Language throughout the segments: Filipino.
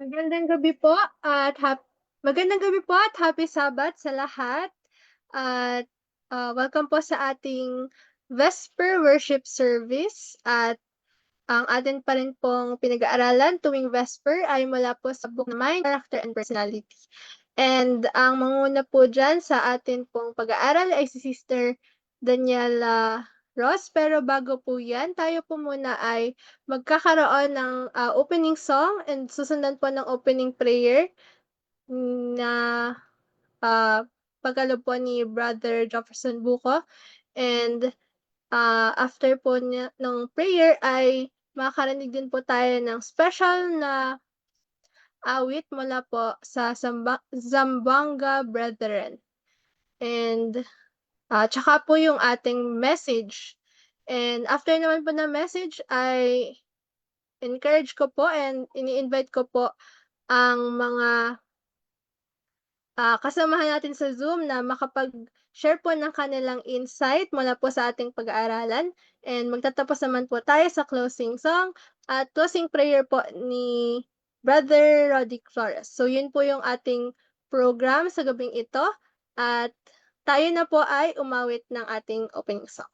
Magandang gabi po at magandang gabi po at happy Sabbath sa lahat. At welcome po sa ating Vesper Worship Service at ang atin pa rin pong pinag-aaralan tuwing Vesper ay mula po sa book na Mind, Character, and Personality. And ang manguna po dyan sa atin pong pag-aaral ay si Sister Daniela Ross. Pero bago po yan, tayo po muna ay magkakaroon ng opening song and susundan po ng opening prayer na pagkaloob po ni Brother Jefferson Buko. And after po ng prayer ay makakarinig din po tayo ng special na awit mula po sa Zamboanga Brethren. And tsaka po yung ating message. And after naman po ng message ay encourage ko po and ini-invite ko po ang mga kasamahan natin sa Zoom na makapag-share po ng kanilang insight mula po sa ating pag-aaralan. And magtatapos naman po tayo sa closing song at closing prayer po ni Brother Rodic Flores. So yun po yung ating program sa gabing ito at tayo na po ay umawit ng ating opening song.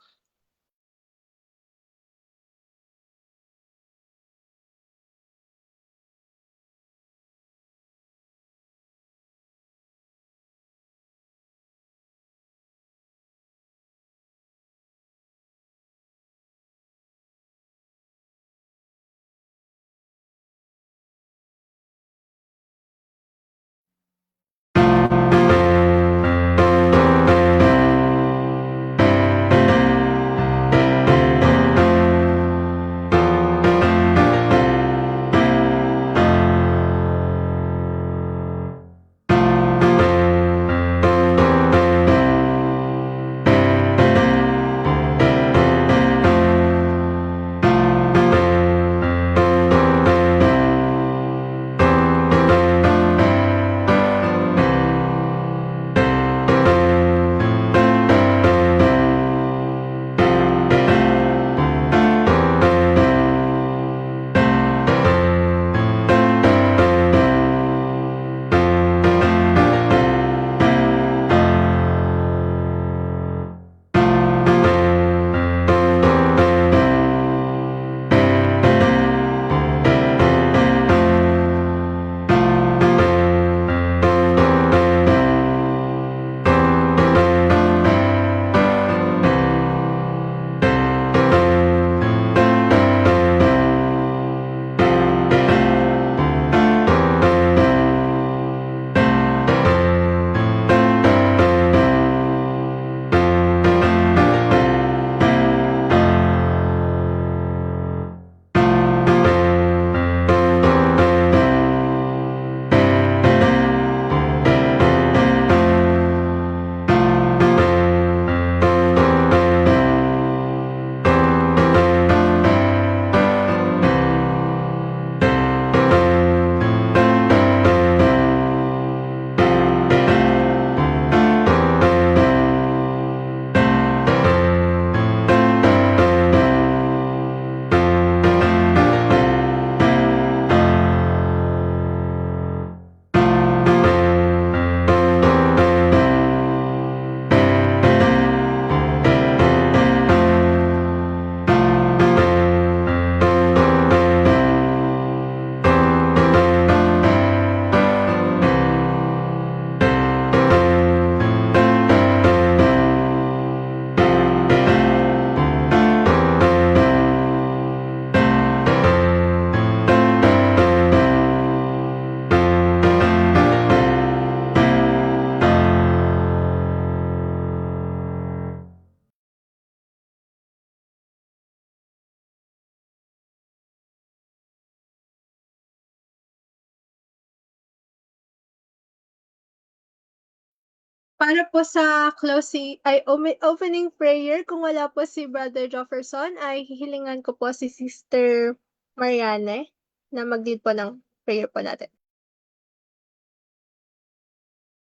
Para po sa closing ay opening prayer, kung wala po si Brother Jefferson, ay hihilingan ko po si Sister Mariane na mag-lead po ng prayer po natin.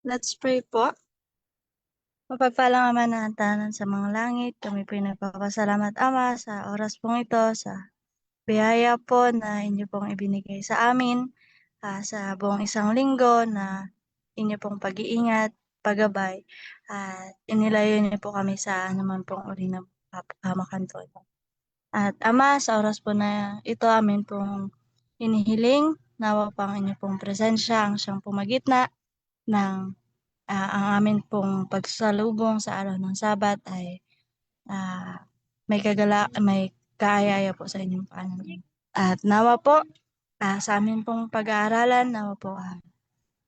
Let's pray po. Mapagpalang Ama na tanan sa mga langit, kami po nagpapasalamat Ama sa oras pong ito, sa biyaya po na inyo pong ibinigay sa amin sa buong isang linggo na inyo pong pag-iingat, paggabay, at inilayo niyo po kami sa anuman pong uri ng kapahamakan po ito. At Ama, sa oras po na ito amin pong hinihiling, nawa po ang inyo pong presensya ang siyang pumagitna ng ang amin pong pagsalubong sa araw ng Sabat ay may kaayaya po sa inyong paanan. At nawa po sa amin pong pag-aaralan, nawa po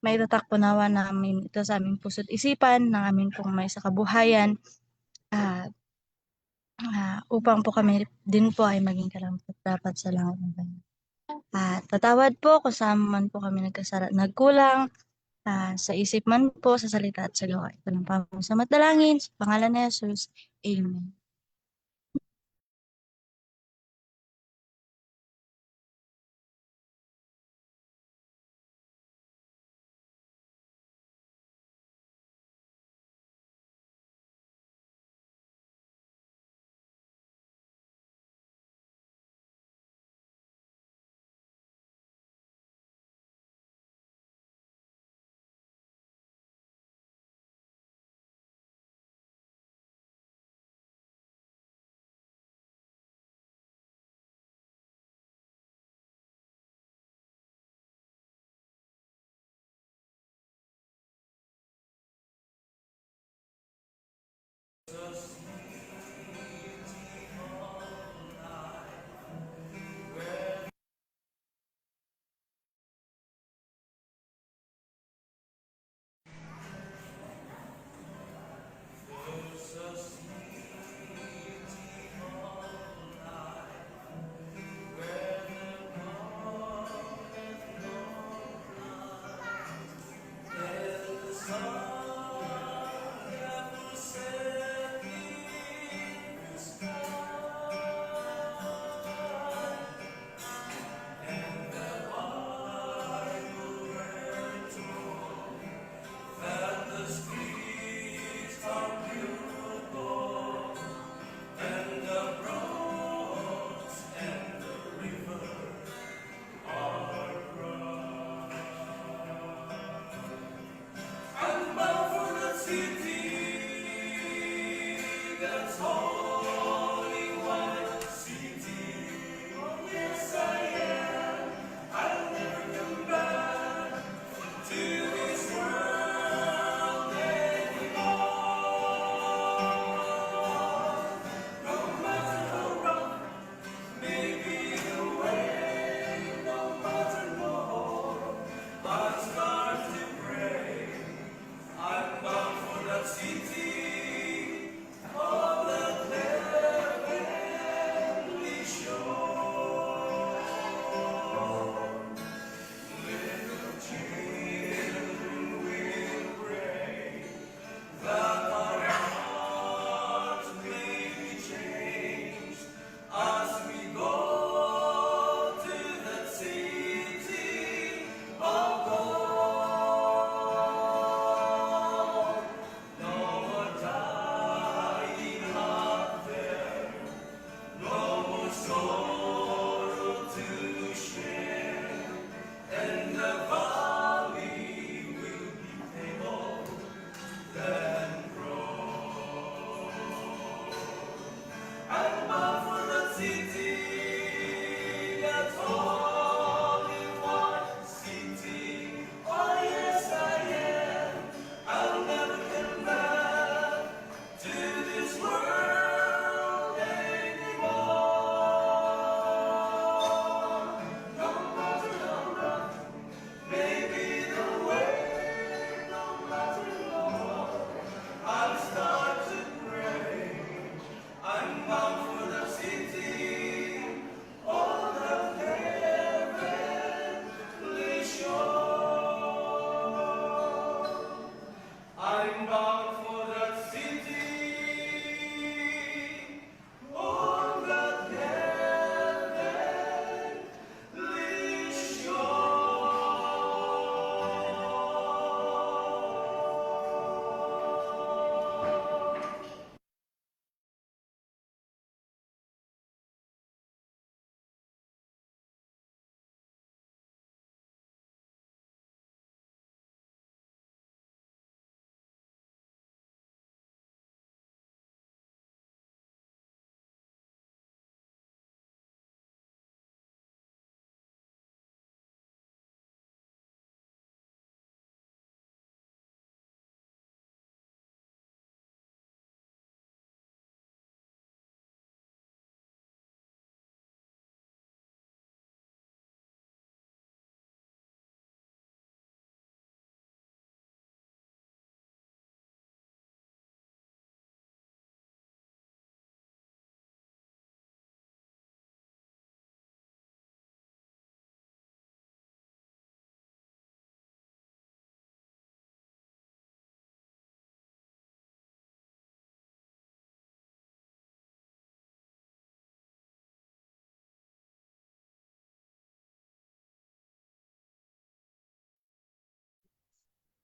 may tatak po nawa namin ito sa aming puso't isipan, ng amin pong may sa kabuhayan, at upang po kami din po ay maging karampot dapat sa langit ng banal. At patawad po kung saan man po kami nagkulang, sa isip man po, sa salita at sa gawa. Ito lang pa po sa matalangin, sa pangalan ni Jesus. Amen.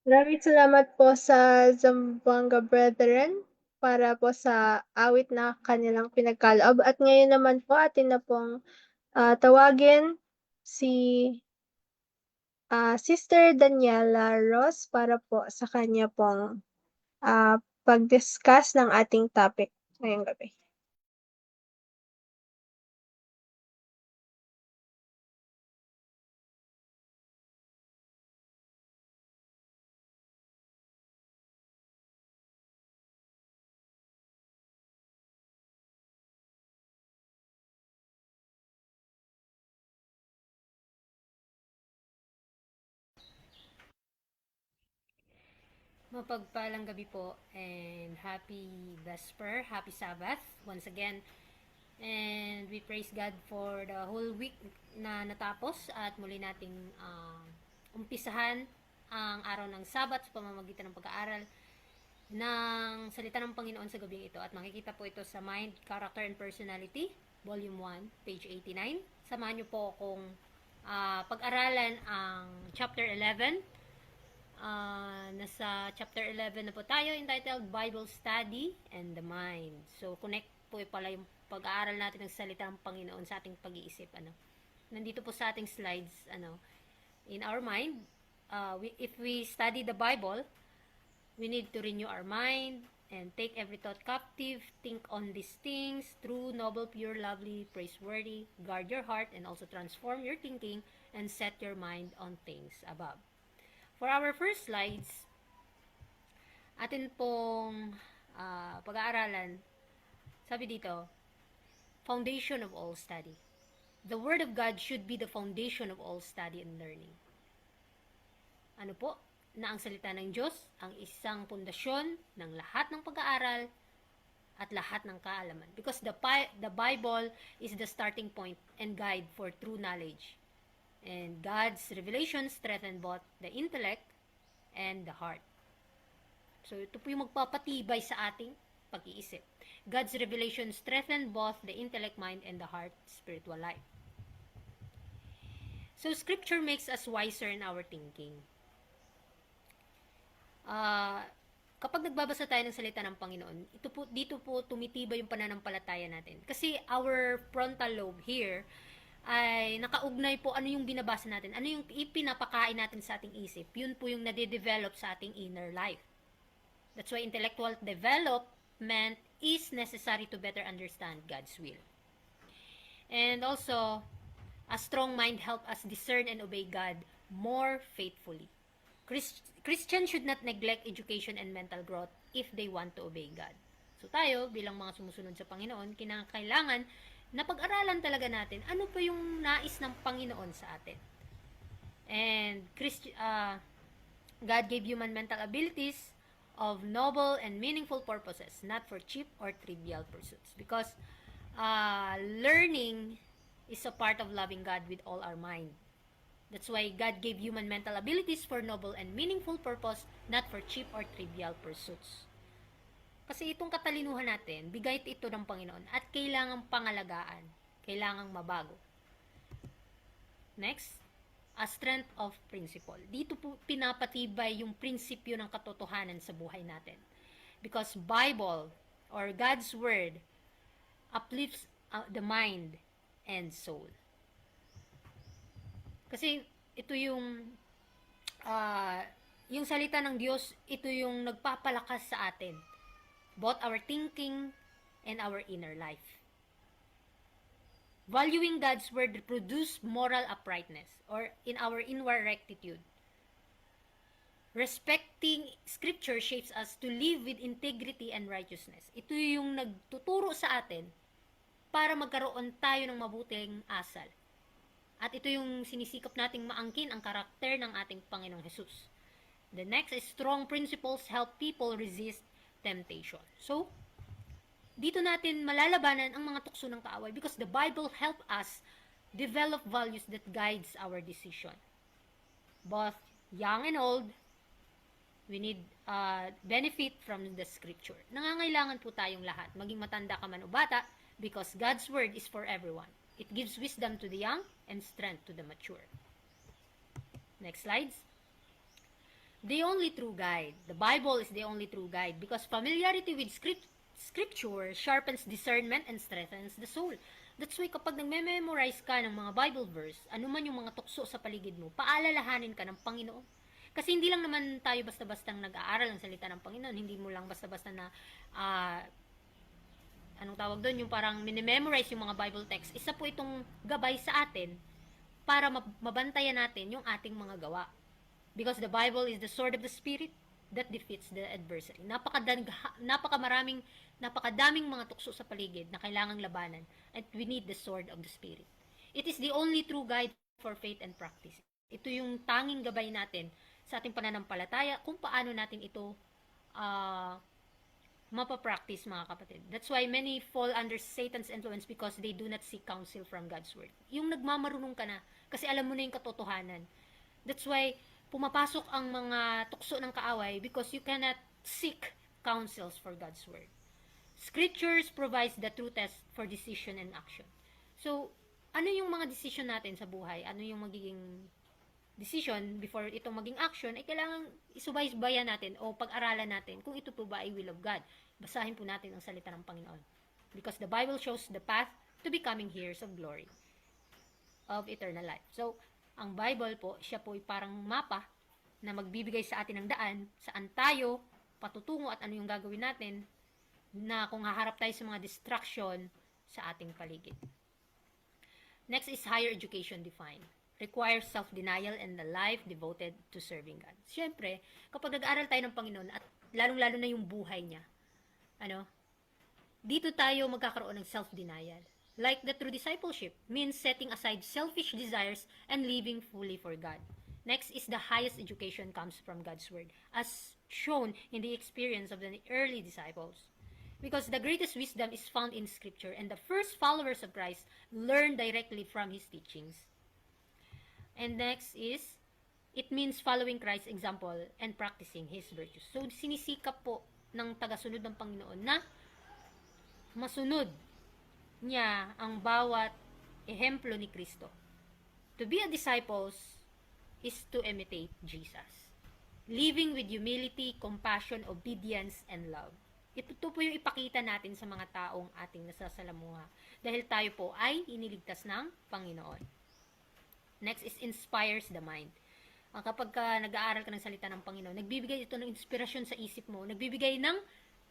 Maraming salamat po sa Zamboanga Brethren para po sa awit na kanilang pinagkaloob. At ngayon naman po atin na pong tawagin si Sister Daniela Ross para po sa kanya pong pag-discuss ng ating topic ngayong gabi. Mapagpalang gabi po and happy Vesper, happy Sabbath once again. And we praise God for the whole week na natapos at muli nating umpisahan ang araw ng Sabat sa pamamagitan ng pag-aaral ng salita ng Panginoon sa gabing ito. At makikita po ito sa Mind, Character, and Personality, Volume 1, page 89. Samahan niyo po akong pag-aralan ang chapter 11. Nasa chapter 11 na po tayo, entitled Bible Study and the Mind. So, connect po pala yung pag-aaral natin ng salita ng Panginoon sa ating pag-iisip. Nandito po sa ating slides, in our mind, if we study the Bible, we need to renew our mind and take every thought captive, think on these things, true, noble, pure, lovely, praiseworthy, guard your heart, and also transform your thinking and set your mind on things above. For our first slides, atin pong pag-aaralan, sabi dito, foundation of all study. The Word of God should be the foundation of all study and learning. Ano po? Na ang salita ng Diyos, ang isang pundasyon ng lahat ng pag-aaral at lahat ng kaalaman. Because the Bible is the starting point and guide for true knowledge. And God's revelation strengthen both the intellect and the heart. So, ito po yung magpapatibay sa ating pag-iisip. God's revelation strengthen both the intellect, mind, and the heart, spiritual life. So, Scripture makes us wiser in our thinking. Kapag nagbabasa tayo ng salita ng Panginoon, dito po tumitibay yung pananampalataya natin. Kasi our frontal lobe here ay nakaugnay po ano yung binabasa natin, ano yung ipinapakain natin sa ating isip. Yun po yung nade-develop sa ating inner life. That's why intellectual development is necessary to better understand God's will. And also, a strong mind helps us discern and obey God more faithfully. Christians should not neglect education and mental growth if they want to obey God. So tayo, bilang mga sumusunod sa Panginoon, kinakailangan na pag-aralan talaga natin ano pa yung nais ng Panginoon sa atin. And God gave human mental abilities of noble and meaningful purposes, not for cheap or trivial pursuits. Because learning is a part of loving God with all our mind. That's why God gave human mental abilities for noble and meaningful purpose, not for cheap or trivial pursuits. Kasi itong katalinuhan natin, bigay ito ng Panginoon at kailangang pangalagaan, kailangang mabago. Next, a strength of principle. Dito po pinapatibay yung prinsipyo ng katotohanan sa buhay natin. Because Bible or God's Word uplifts the mind and soul. Kasi ito yung salita ng Diyos, ito yung nagpapalakas sa atin. Both our thinking and our inner life. Valuing God's Word produce moral uprightness or in our inward rectitude. Respecting Scripture shapes us to live with integrity and righteousness. Ito yung nagtuturo sa atin para magkaroon tayo ng mabuting asal. At ito yung sinisikap nating maangkin ang karakter ng ating Panginoong Jesus. The next is strong principles help people resist temptation. So, dito natin malalabanan ang mga tukso ng kaaway because the Bible help us develop values that guides our decision. Both young and old, we need benefit from the Scripture. Nangangailangan po tayong lahat, maging matanda ka man o bata, because God's Word is for everyone. It gives wisdom to the young and strength to the mature. Next slides. the only true guide. The Bible is the only true guide because familiarity with scripture sharpens discernment and strengthens the soul. That's why kapag nagme-memorize ka ng mga Bible verse, ano man yung mga tukso sa paligid mo, paalalahanin ka ng Panginoon. Kasi hindi lang naman tayo basta-bastang nag-aaral ng salita ng Panginoon, hindi mo lang basta-basta na anong tawag doon, yung parang minimemorize yung mga Bible text. Isa po itong gabay sa atin para mabantayan natin yung ating mga gawa. Because the Bible is the sword of the Spirit that defeats the adversary. Napakadaming mga tukso sa paligid na kailangang labanan, and we need the sword of the Spirit. It is the only true guide for faith and practice. Ito yung tanging gabay natin sa ating pananampalataya kung paano natin ito mapapractice, mga kapatid. That's why many fall under Satan's influence because they do not seek counsel from God's word. Yung nagmamarunong ka na kasi alam mo na yung katotohanan. That's why pumapasok ang mga tukso ng kaaway because you cannot seek counsels for God's word. Scriptures provides the true test for decision and action. So, ano yung mga decision natin sa buhay? Ano yung magiging decision before itong maging action ay kailangan isubay-subayan natin o pag-aralan natin kung ito po ba ay will of God. Basahin po natin ang salita ng Panginoon. Because the Bible shows the path to becoming heirs of glory, of eternal life. So, ang Bible po, siya po ay parang mapa na magbibigay sa atin ng daan saan tayo patutungo at ano yung gagawin natin na kung haharap tayo sa mga distraction sa ating paligid. Next is higher education defined. Requires self-denial and a life devoted to serving God. Siyempre, kapag nag-aaral tayo ng Panginoon at lalong-lalo na yung buhay niya, dito tayo magkakaroon ng self-denial. Like the true discipleship means setting aside selfish desires and living fully for God. Next is the highest education comes from God's Word, as shown in the experience of the early disciples. Because the greatest wisdom is found in Scripture, and the first followers of Christ learned directly from His teachings. And next is, it means following Christ's example and practicing His virtues. So, sinisikap po ng tagasunod ng Panginoon na masunod niya ang bawat ehemplo ni Kristo. To be a disciple is to imitate Jesus. Living with humility, compassion, obedience, and love. Ito po yung ipakita natin sa mga taong ating nasasalamuha. Dahil tayo po ay iniligtas ng Panginoon. Next is inspires the mind. Kapag nag-aaral ka ng salita ng Panginoon, nagbibigay ito ng inspirasyon sa isip mo, nagbibigay ng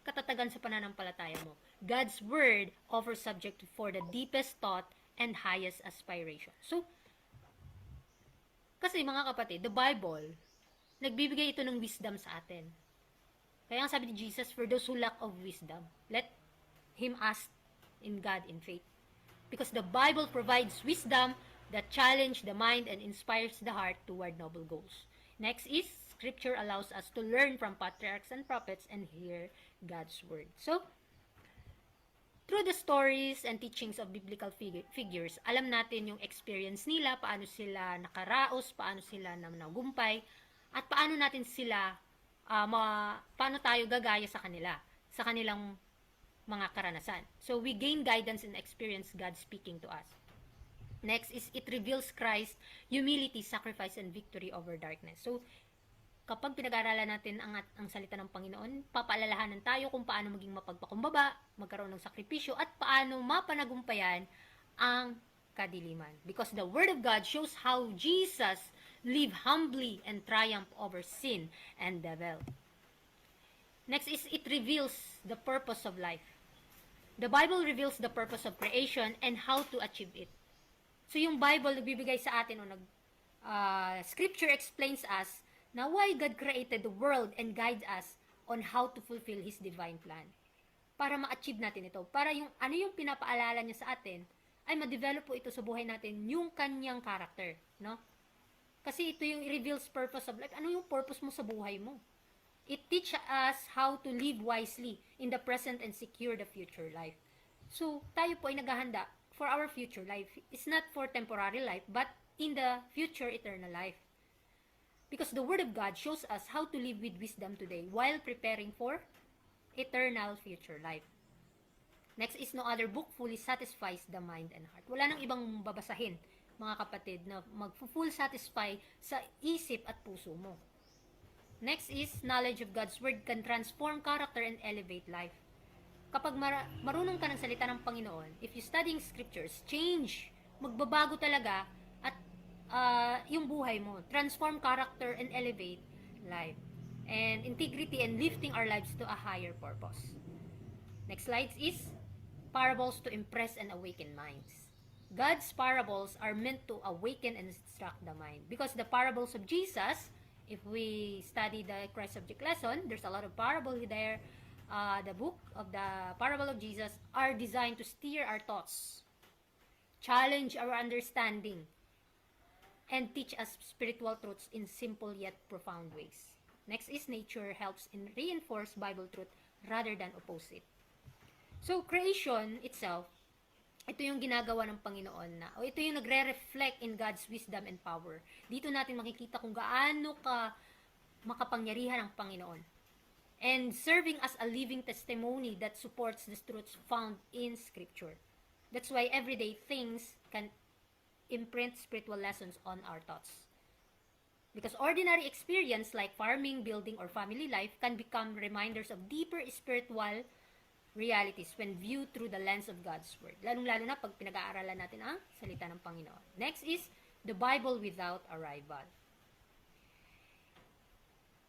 katatagan sa pananampalataya mo. God's Word offers subject for the deepest thought and highest aspiration. So, kasi mga kapatid, the Bible, nagbibigay ito ng wisdom sa atin. Kaya ang sabi ni Jesus, for those who lack of wisdom, let him ask in God in faith. Because the Bible provides wisdom that challenge the mind and inspires the heart toward noble goals. Next is, Scripture allows us to learn from patriarchs and prophets and hear God's Word. So, through the stories and teachings of biblical figures, alam natin yung experience nila, paano sila nakaraos, paano sila nagumpay, at paano natin sila, paano tayo gagaya sa kanila, sa kanilang mga karanasan. So, we gain guidance and experience God speaking to us. Next is, it reveals Christ, humility, sacrifice, and victory over darkness. So, kapag pinag-aaralan natin ang salita ng Panginoon, papaalalahanan tayo kung paano maging mapagpakumbaba, magkaroon ng sakripisyo, at paano mapanagumpayan ang kadiliman. Because the Word of God shows how Jesus lived humbly and triumphed over sin and devil. Next is, it reveals the purpose of life. The Bible reveals the purpose of creation and how to achieve it. So, yung Bible nagbibigay sa atin, Scripture explains us na why God created the world and guides us on how to fulfill His divine plan. Para ma-achieve natin ito. Para yung ano yung pinapaalala niya sa atin, ay ma-develop po ito sa buhay natin, yung kanyang character. No? Kasi ito yung reveals purpose of life. Ano yung purpose mo sa buhay mo? It teaches us how to live wisely in the present and secure the future life. So, tayo po ay naghahanda for our future life. It's not for temporary life, but in the future eternal life. Because the Word of God shows us how to live with wisdom today while preparing for eternal future life. Next is, no other book fully satisfies the mind and heart. Wala nang ibang babasahin, mga kapatid, na mag-full satisfy sa isip at puso mo. Next is knowledge of God's Word can transform character and elevate life. Kapag marunong ka ng salita ng Panginoon, if you studying scriptures, change, magbabago talaga at yung buhay mo, transform character and elevate life. And integrity and lifting our lives to a higher purpose. Next slide is parables to impress and awaken minds. God's parables are meant to awaken and instruct the mind. Because the parables of Jesus, if we study the Christ subject lesson, there's a lot of parable there. The book of the parable of Jesus are designed to steer our thoughts, challenge our understanding, and teach us spiritual truths in simple yet profound ways. Next is nature helps in reinforce Bible truth rather than oppose it. So, creation itself, ito yung ginagawa ng Panginoon na, o ito yung nagre-reflect in God's wisdom and power. Dito natin makikita kung gaano ka makapangyarihan ang Panginoon. And serving as a living testimony that supports the truths found in Scripture. That's why everyday things can imprint spiritual lessons on our thoughts. Because ordinary experience like farming, building, or family life can become reminders of deeper spiritual realities when viewed through the lens of God's Word. Lalong-lalo na pag pinag-aaralan natin ang salita ng Panginoon. Next is the Bible without a rival.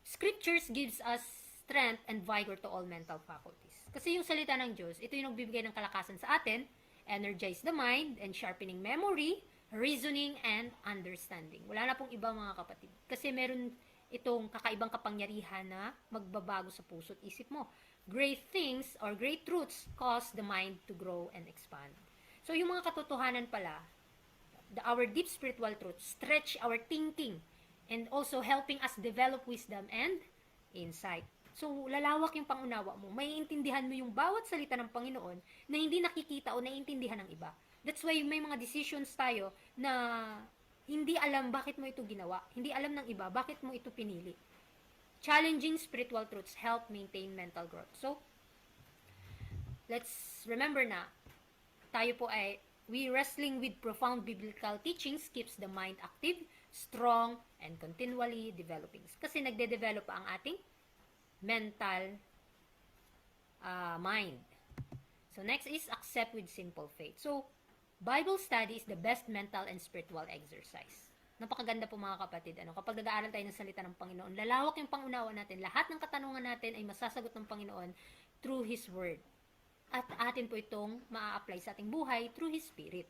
Scriptures gives us strength and vigor to all mental faculties. Kasi yung salita ng Diyos, ito yung nagbibigay ng kalakasan sa atin, energize the mind, and sharpening memory, reasoning, and understanding. Wala na pong iba mga kapatid. Kasi meron itong kakaibang kapangyarihan na magbabago sa puso at isip mo. Great things or great truths cause the mind to grow and expand. So yung mga katotohanan pala, our deep spiritual truths stretch our thinking and also helping us develop wisdom and insight. So lalawak yung pangunawa mo. Maiintindihan mo yung bawat salita ng Panginoon na hindi nakikita o naiintindihan ng iba. That's why may mga decisions tayo na hindi alam bakit mo ito ginawa. Hindi alam ng iba bakit mo ito pinili. Challenging spiritual truths help maintain mental growth. So, let's remember na tayo po ay we wrestling with profound biblical teachings keeps the mind active, strong, and continually developing. Kasi nagde-develop pa ang ating mental mind. So, next is accept with simple faith. So, Bible study is the best mental and spiritual exercise. Napakaganda po mga kapatid. Kapag nag-aaral tayo ng salita ng Panginoon, lalawak yung pangunawa natin. Lahat ng katanungan natin ay masasagot ng Panginoon through His Word. At atin po itong maa-apply sa ating buhay through His Spirit.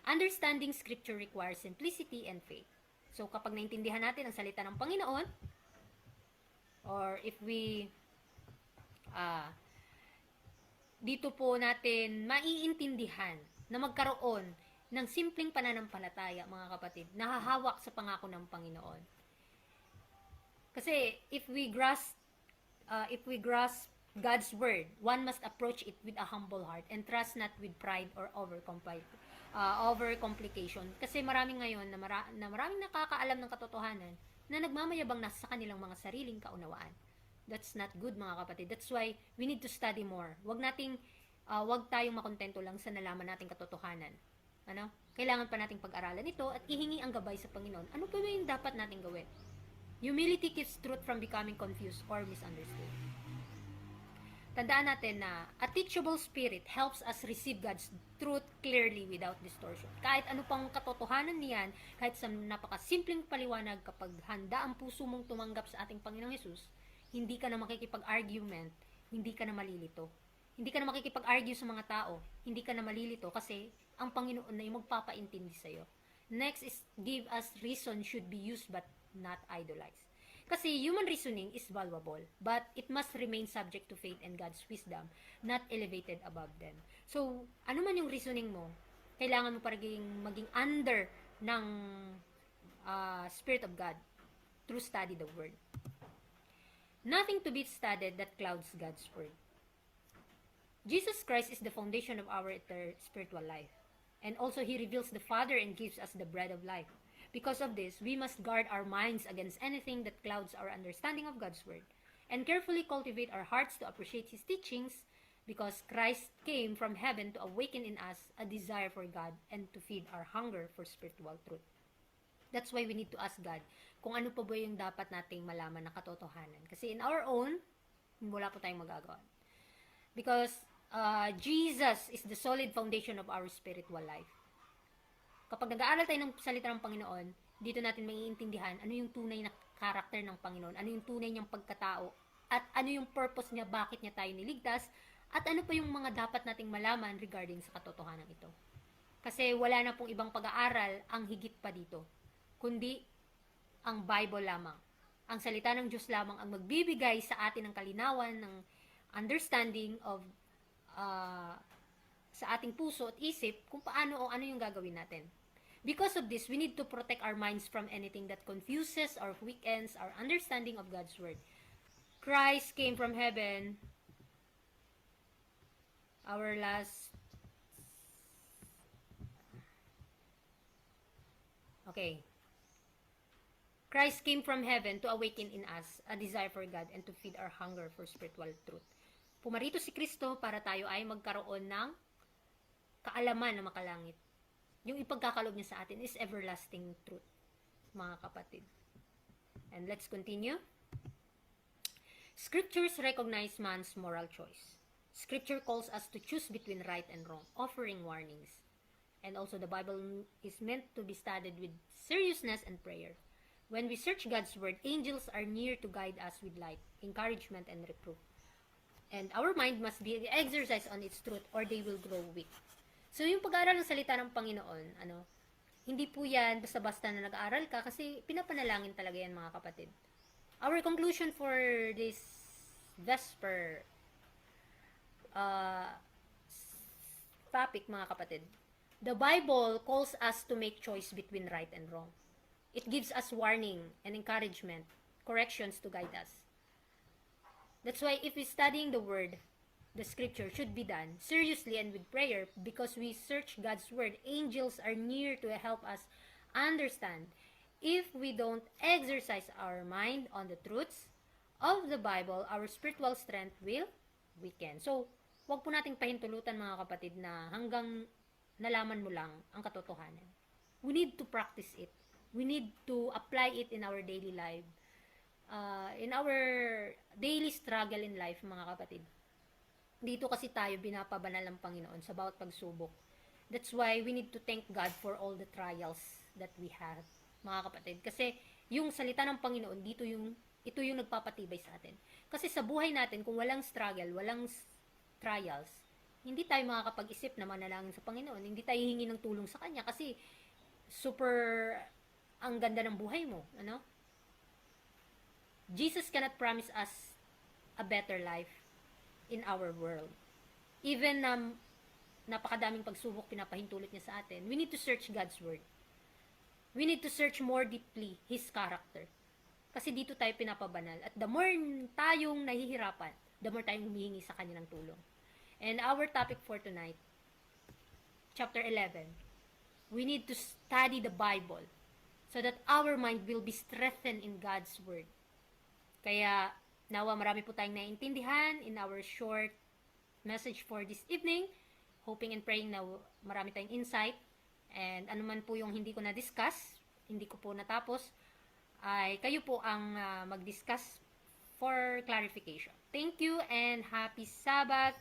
Understanding Scripture requires simplicity and faith. So kapag naintindihan natin ang salita ng Panginoon, or if we dito po natin maiintindihan na magkaroon ng simpleng pananampalataya, mga kapatid, nahahawak sa pangako ng Panginoon. Kasi if we grasp God's word, one must approach it with a humble heart and trust not with pride or overcomplication. Kasi marami ngayon na maraming nakakaalam ng katotohanan na nagmamayabang na sa kanilang mga sariling kaunawaan. That's not good, mga kapatid. That's why we need to study more. Wag tayong makontento lang sa nalaman nating katotohanan. Kailangan pa nating pag-aralan ito at ihingi ang gabay sa Panginoon. Ano pa ba yung dapat nating gawin? Humility keeps truth from becoming confused or misunderstood. Tandaan natin na a teachable spirit helps us receive God's truth clearly without distortion. Kahit ano pang katotohanan niyan, kahit sa napakasimpleng paliwanag, kapag handa ang puso mong tumanggap sa ating Panginoong Hesus, hindi ka na makikipag-argument, hindi ka na malilito. Hindi ka na makikipag-argue sa mga tao, hindi ka na malilito kasi ang Panginoon na yung magpapaintindi sa'yo. Next is give us reason should be used but not idolized. Kasi human reasoning is valuable, but it must remain subject to faith and God's wisdom, not elevated above them. So, ano man yung reasoning mo, kailangan mo maging under ng Spirit of God through study the Word. Nothing to be studied that clouds God's Word. Jesus Christ is the foundation of our spiritual life. And also He reveals the Father and gives us the bread of life. Because of this, we must guard our minds against anything that clouds our understanding of God's Word, and carefully cultivate our hearts to appreciate His teachings, because Christ came from heaven to awaken in us a desire for God and to feed our hunger for spiritual truth. That's why we need to ask God kung ano pa ba yung dapat nating malaman na katotohanan. Kasi in our own, wala po tayong magagawa. Because Jesus is the solid foundation of our spiritual life. Kapag nag-aaral tayo ng salita ng Panginoon, dito natin maiintindihan ano yung tunay na karakter ng Panginoon, ano yung tunay niyang pagkatao, at ano yung purpose niya, bakit niya tayo niligtas, at ano pa yung mga dapat nating malaman regarding sa katotohanan ito. Kasi wala na pong ibang pag-aaral ang higit pa dito, kundi ang Bible lamang. Ang salita ng Diyos lamang ang magbibigay sa atin ng kalinawan, ng understanding of sa ating puso at isip kung paano o ano yung gagawin natin. Because of this, we need to protect our minds from anything that confuses or weakens our understanding of God's Word. Christ came from heaven. Our last... Okay. Christ came from heaven to awaken in us a desire for God and to feed our hunger for spiritual truth. Pumarito si Kristo para tayo ay magkaroon ng kaalaman na makalangit. Yung ipagkakalob niya sa atin is everlasting truth, mga kapatid. And let's continue. Scriptures recognize man's moral choice. Scripture calls us to choose between right and wrong, offering warnings. And also the Bible is meant to be studied with seriousness and prayer. When we search God's Word, angels are near to guide us with light, encouragement, and reproof. And our mind must be exercised on its truth or they will grow weak. So, yung pag-aaral ng salita ng Panginoon, hindi po yan basta-basta na nag-aaral ka kasi pinapanalangin talaga yan, mga kapatid. Our conclusion for this Vesper topic, mga kapatid. The Bible calls us to make choice between right and wrong. It gives us warning and encouragement, corrections to guide us. That's why if we're studying the Word, the Scripture should be done seriously and with prayer because we search God's Word. Angels are near to help us understand. If we don't exercise our mind on the truths of the Bible, our spiritual strength will weaken. So, wag po nating pahintulutan, mga kapatid, na hanggang nalaman mo lang ang katotohanan. We need to practice it. We need to apply it in our daily life. In our daily struggle in life, mga kapatid. Dito kasi tayo binapabanal ng Panginoon sa bawat pagsubok. That's why we need to thank God for all the trials that we have, mga kapatid. Kasi yung salita ng Panginoon, ito yung nagpapatibay sa atin. Kasi sa buhay natin, kung walang struggle, walang trials, hindi tayo makakapag-isip na manalangin sa Panginoon. Hindi tayo hihingi ng tulong sa Kanya kasi super ang ganda ng buhay mo. Jesus cannot promise us a better life in our world. Even napakadaming pagsubok pinapahintulot niya sa atin, we need to search God's Word. We need to search more deeply His character. Kasi dito tayo pinapabanal. At the more tayong nahihirapan, the more tayong humihingi sa Kanya ng tulong. And our topic for tonight, chapter 11, we need to study the Bible so that our mind will be strengthened in God's Word. Kaya, nawa marami po tayong naiintindihan in our short message for this evening. Hoping and praying na marami tayong insight. And anuman po yung hindi ko na-discuss, hindi ko po natapos, ay kayo po ang mag-discuss for clarification. Thank you and happy Sabbath.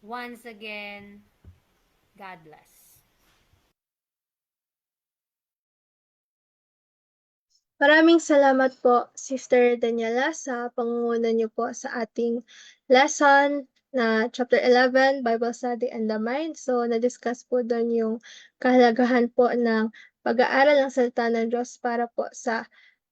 Once again, God bless. Maraming salamat po, Sister Daniela, sa pangunguna niyo po sa ating lesson na Chapter 11, Bible Study and the Mind. So, na-discuss po doon yung kahalagahan po ng pag-aaral ng salita ng Diyos para po sa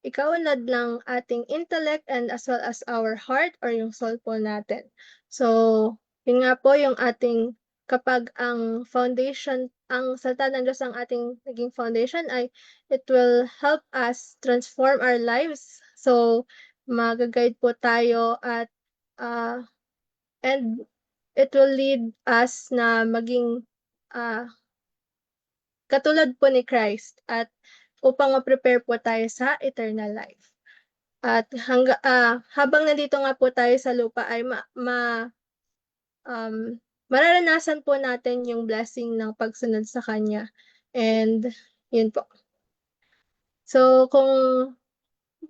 ikaunlad ng ating intellect and as well as our heart or yung soul po natin. So, yun nga po yung ating kapag ang foundation, ang salita ng Diyos ang ating naging foundation ay it will help us transform our lives. So, mag-guide po tayo at and it will lead us na maging katulad po ni Christ at upang ma-prepare po tayo sa eternal life. At habang nandito nga po tayo sa lupa ay mararanasan po natin yung blessing ng pagsunod sa Kanya. And yun po. So, kung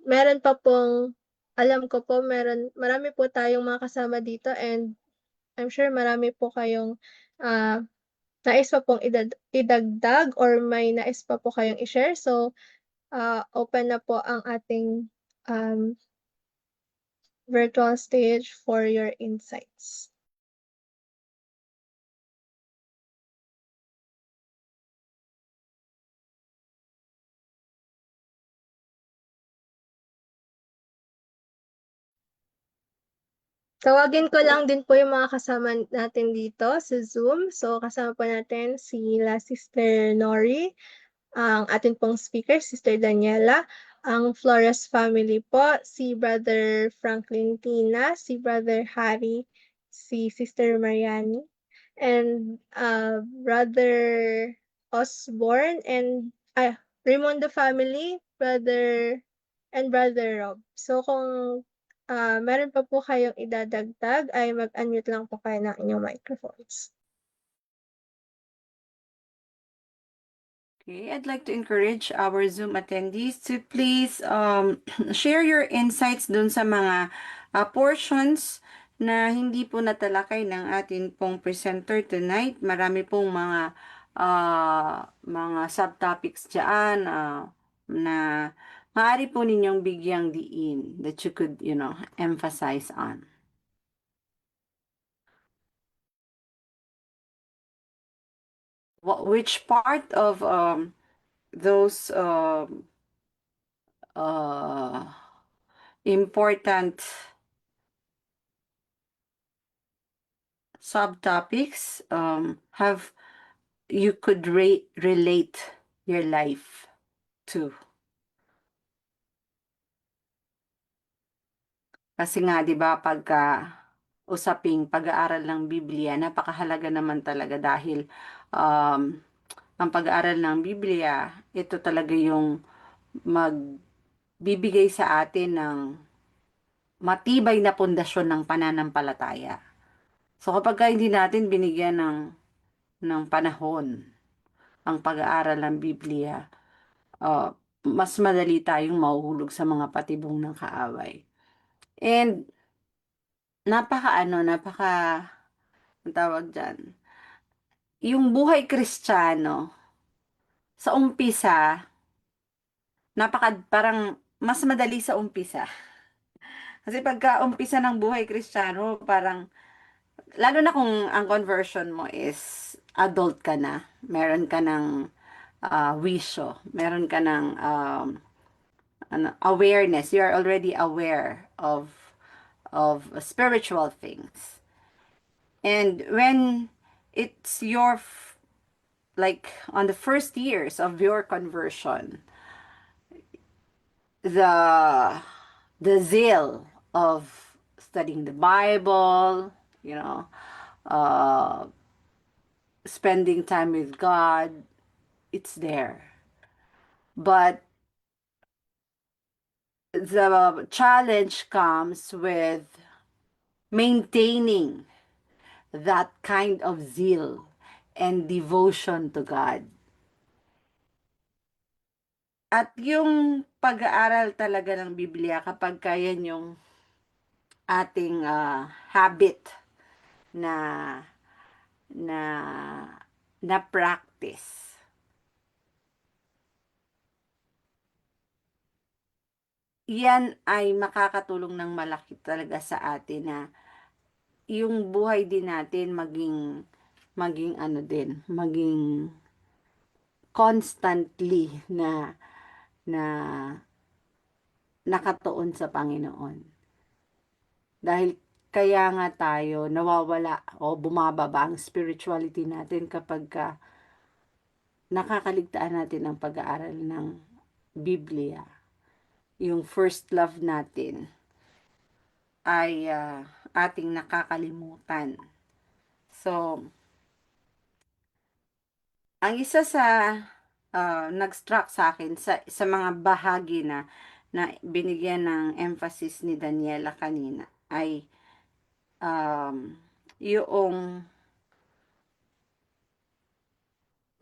meron pa pong, alam ko po, marami po tayong mga kasama dito and I'm sure marami po kayong nais pa pong idagdag or may nais pa po kayong i-share. So, open na po ang ating um, virtual stage for your insights. Tawagin ko lang din po yung mga kasama natin dito sa Zoom. So, kasama po natin sila Sister Nori, ang atin pong speaker, Sister Daniela, ang Flores family po, si Brother Franklin Tina, si Brother Harry, si Sister Mariani, and Brother Osborne, and Raimundo family, Brother Rob. So, kung meron pa po kayong idadagdag, ay mag-unmute lang po kayo ng inyong microphones. Okay, I'd like to encourage our Zoom attendees to please share your insights dun sa mga portions na hindi po natalakay ng atin pong presenter tonight. Marami pong mga subtopics dyan na maaari po ninyong bigyang diin that you could, emphasize on. Which part of those important subtopics have you could relate your life to? Kasi nga 'di ba pagka usaping pag-aaral ng Biblia, napakahalaga naman talaga dahil ang pag-aaral ng Biblia, ito talaga yung magbibigay sa atin ng matibay na pundasyon ng pananampalataya. So kapag hindi natin binigyan ng panahon ang pag-aaral ng Biblia, mas madali tayong mahuhulog sa mga patibong ng kaaway. And ang tawag dyan, yung buhay Kristiyano, sa umpisa, parang mas madali sa umpisa. Kasi pagka umpisa ng buhay Kristiyano, parang, lalo na kung ang conversion mo is adult ka na, meron ka ng wisyo, meron ka ng awareness, you are already aware of spiritual things. And when it's like on the first years of your conversion, the zeal of studying the Bible, spending time with God, it's there. But the challenge comes with maintaining that kind of zeal and devotion to God. At yung pag-aaral talaga ng Biblia, kapag kaya yung ating habit na practice, yan ay makakatulong ng malaki talaga sa atin na yung buhay din natin maging constantly na nakatuon sa Panginoon. Dahil kaya nga tayo nawawala o bumababa ang spirituality natin kapag nakakaligtaan natin ang pag-aaral ng Biblia. Yung first love natin ay ating nakakalimutan. So, ang isa sa nag-struck sa akin sa mga bahagi na binigyan ng emphasis ni Daniela kanina ay yung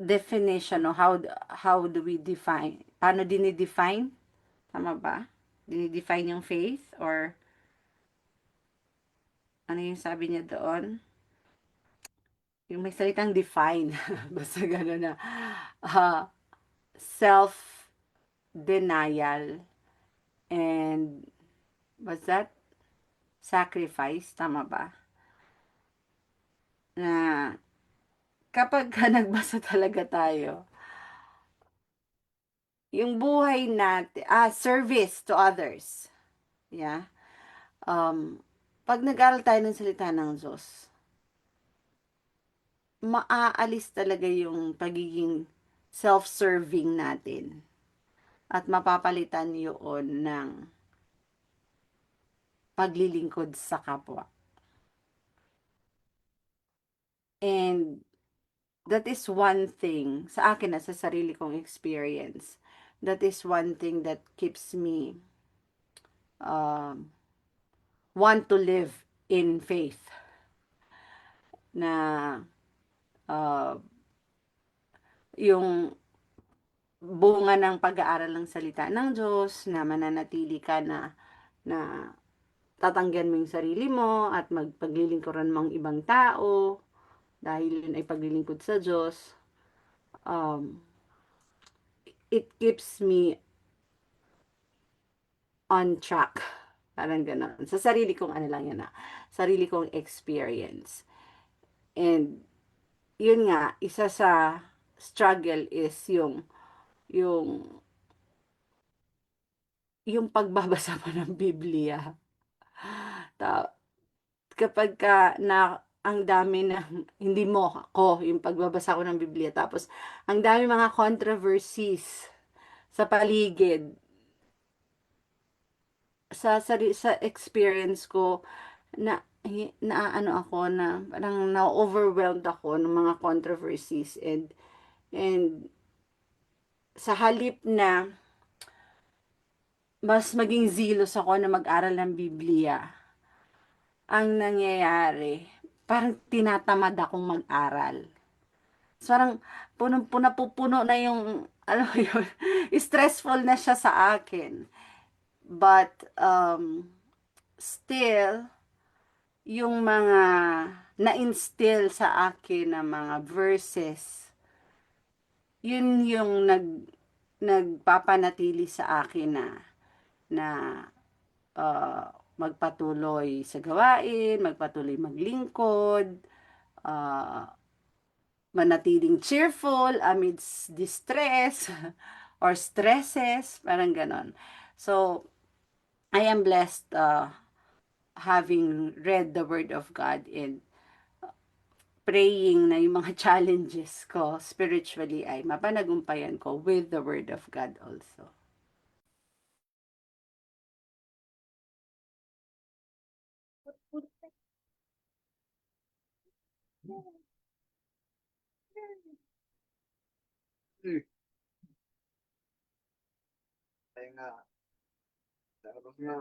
definition o how do we define? Paano dinidefine? Tama ba? Dinidefine yung faith or ano yung sabi niya doon? Yung may salitang define. Basta gano'n na. Uh, self-denial and what's that? Sacrifice. Tama ba? Na kapag nagbasa talaga tayo, yung buhay natin, service to others. Yeah. Pag nag-aral tayo ng salita ng Diyos, maaalis talaga yung pagiging self-serving natin. At mapapalitan yun ng paglilingkod sa kapwa. And that is one thing, sa akin sa sarili kong experience, that is one thing that keeps me want to live in faith. Na yung bunga ng pag-aaral ng salita ng Diyos, na mananatili ka na tatanggihan mo yung sarili mo at magpaglilingkuran mo ang ibang tao dahil yun ay paglilingkod sa Diyos. It keeps me on track. Parang gano'n. Sa sarili kong sarili kong experience. And yun nga, isa sa struggle is yung pagbabasa mo ng Biblia. Kapag ang dami na, hindi mo ako, yung pagbabasa ko ng Biblia, tapos ang dami mga controversies sa paligid, sa experience ko, ano ako, na parang na-overwhelmed ako ng mga controversies, and sa halip na mas maging zealous ako na mag-aral ng Biblia, ang nangyayari, parang tinatamad akong mag-aral. So, parang puno na yung, ano yun, stressful na siya sa akin. But, still, yung mga na-instill sa akin na mga verses, yun yung nagpapanatili sa akin na magpatuloy sa gawain, magpatuloy maglingkod, manatiling cheerful amidst distress or stresses, parang ganon. So, I am blessed having read the Word of God and praying na yung mga challenges ko spiritually ay mapanagumpayan ko with the Word of God also.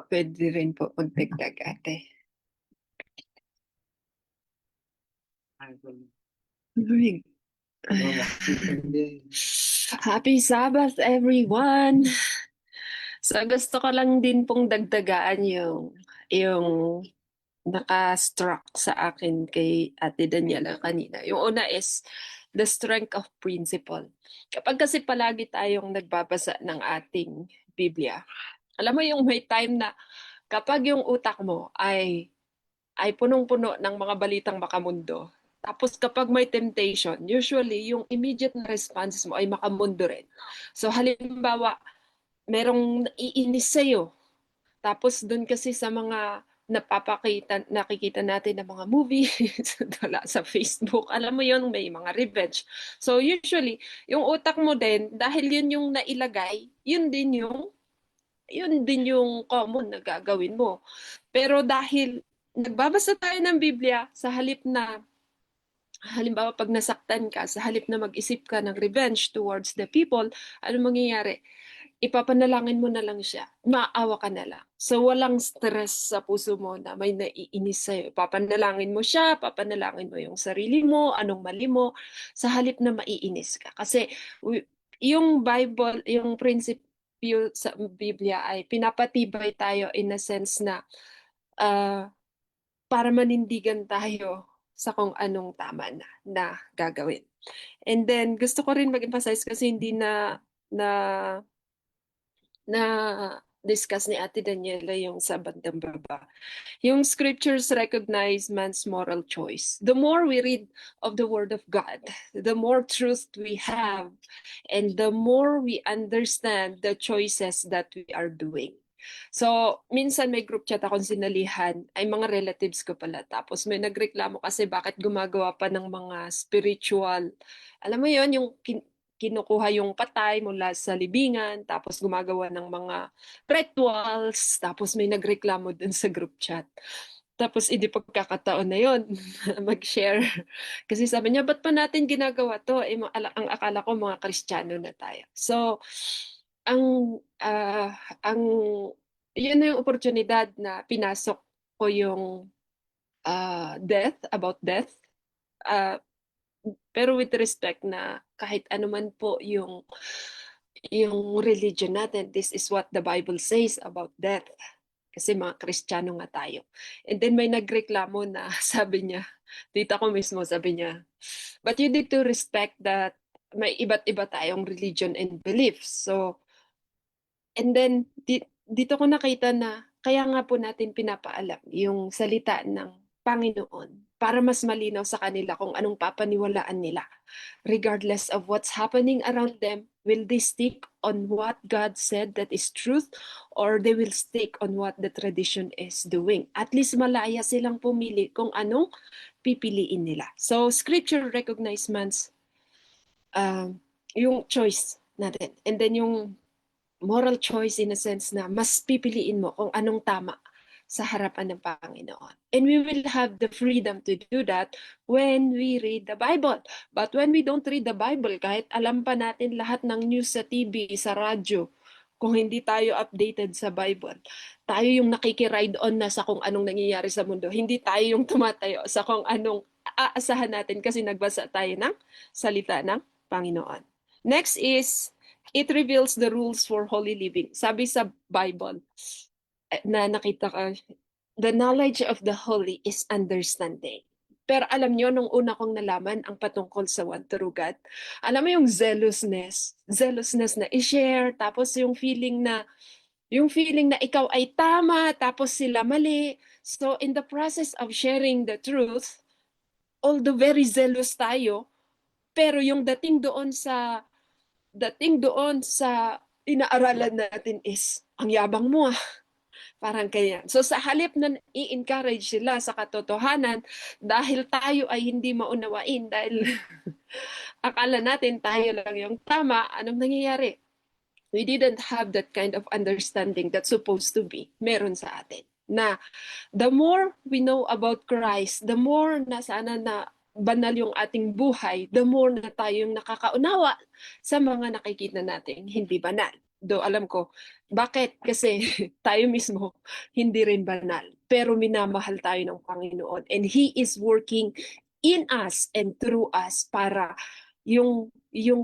Pwede rin po magdagdag, ate. Happy Sabbath, everyone! So, gusto ko lang din pong dagdagaan yung naka-struck sa akin kay Ate Daniela kanina. Yung una is the strength of principle. Kapag kasi palagi tayong nagbabasa ng ating Biblia, alam mo yung may time na kapag yung utak mo ay punong-puno ng mga balitang makamundo, tapos kapag may temptation, usually yung immediate na responses mo ay makamundo rin. So halimbawa, merong naiinis sa'yo, tapos doon kasi sa mga nakikita natin ng mga movies, sa Facebook, alam mo yun, may mga revenge. So usually, yung utak mo din, dahil yun yung nailagay, yun din yung common na gagawin mo. Pero dahil nagbabasa tayo ng Biblia, sa halip na, halimbawa pag nasaktan ka, sa halip na mag-isip ka ng revenge towards the people, ano mangyayari? ipapanalangin mo na lang siya. Maawa ka na lang. So, walang stress sa puso mo na may naiinis sa'yo. Papanalangin mo siya, papanalangin mo yung sarili mo, anong mali mo, sa halip na maiinis ka. Kasi yung Bible, yung prinsipyo sa Biblia ay pinapatibay tayo in a sense na para manindigan tayo sa kung anong tama na gagawin. And then, gusto ko rin mag-emphasize kasi hindi na discuss ni Ate Daniela yung sa bandang baba. Yung scriptures recognize man's moral choice. The more we read of the Word of God, the more truth we have, and the more we understand the choices that we are doing. So, minsan may group chat akong sinalihan, ay mga relatives ko pala. Tapos may nagreklamo kasi bakit gumagawa pa ng mga spiritual. Alam mo yon yung kinukuha yung patay mula sa libingan, tapos gumagawa ng mga rituals, tapos may nagreklamo dun sa group chat. Tapos hindi pagkakataon na yon mag-share. Kasi sabi niya, ba't pa natin ginagawa to? Eh, ang akala ko mga Kristiyano na tayo. So, ang yun na yung oportunidad na pinasok ko yung about death. Pero with respect na kahit ano man po yung religion natin, this is what the Bible says about death. Kasi mga Kristiyano nga tayo. And then may nagreklamo na sabi niya, tita ko mismo sabi niya, but you need to respect that may iba't iba tayong religion and beliefs. So, and then dito ko nakita na kaya nga po natin pinapaalam yung salita ng Panginoon para mas malinaw sa kanila kung anong papaniwalaan nila. Regardless of what's happening around them, will they stick on what God said that is truth, or they will stick on what the tradition is doing? At least malaya silang pumili kung anong pipiliin nila. So, scripture recognize man's yung choice natin. And then yung moral choice in a sense na mas pipiliin mo kung anong tama sa harapan ng Panginoon. And we will have the freedom to do that when we read the Bible. But when we don't read the Bible, kahit alam pa natin lahat ng news sa TV, sa radyo, kung hindi tayo updated sa Bible, tayo yung nakikiride on na sa kung anong nangyayari sa mundo. Hindi tayo yung tumatayo sa kung anong aasahan natin kasi nagbasa tayo ng salita ng Panginoon. Next is, it reveals the rules for holy living. Sabi sa Bible, na nakita ko, the knowledge of the holy is understanding. Pero alam nyo, nung una kong nalaman ang patungkol sa one true God, alam mo yung zealousness na i-share, tapos yung feeling na ikaw ay tama, tapos sila mali. So in the process of sharing the truth, although very zealous tayo, pero yung dating doon sa inaaralan natin is, ang yabang mo parang kaya. So sa halip na i-encourage sila sa katotohanan, dahil tayo ay hindi maunawain, dahil akala natin tayo lang yung tama, anong nangyayari? We didn't have that kind of understanding that's supposed to be meron sa atin. Na the more we know about Christ, the more na sana na banal yung ating buhay, the more na tayong nakakaunawa sa mga nakikita nating hindi banal. Do alam ko, bakit? Kasi tayo mismo hindi rin banal. Pero minamahal tayo ng Panginoon. And He is working in us and through us para yung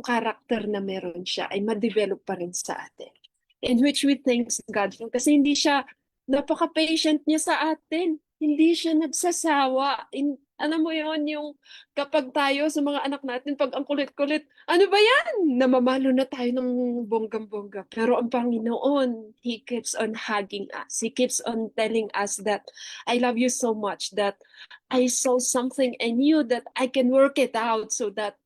character na meron siya ay ma-develop pa rin sa atin. In which we thanks God for. Kasi hindi siya, napaka-patient niya sa atin. Hindi siya nagsasawa. Alam mo yon yung kapag tayo sa mga anak natin, pag ang kulit-kulit, ano ba yan? Namamalo na tayo ng bonggang-bongga. Pero ang Panginoon, He keeps on hugging us. He keeps on telling us that, I love you so much, that I saw something in you that I can work it out so that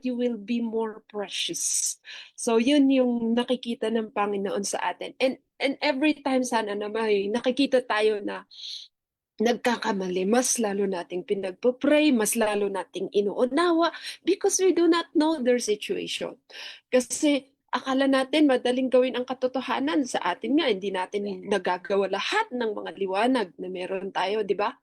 you will be more precious. So yun yung nakikita ng Panginoon sa atin. And every time sana na may nakikita tayo na nagkakamali, mas lalo nating pinagpo-pray, mas lalo nating inuunawa because we do not know their situation. Kasi akala natin madaling gawin ang katotohanan. Sa atin nga, hindi natin nagagawa lahat ng mga liwanag na meron tayo, di ba?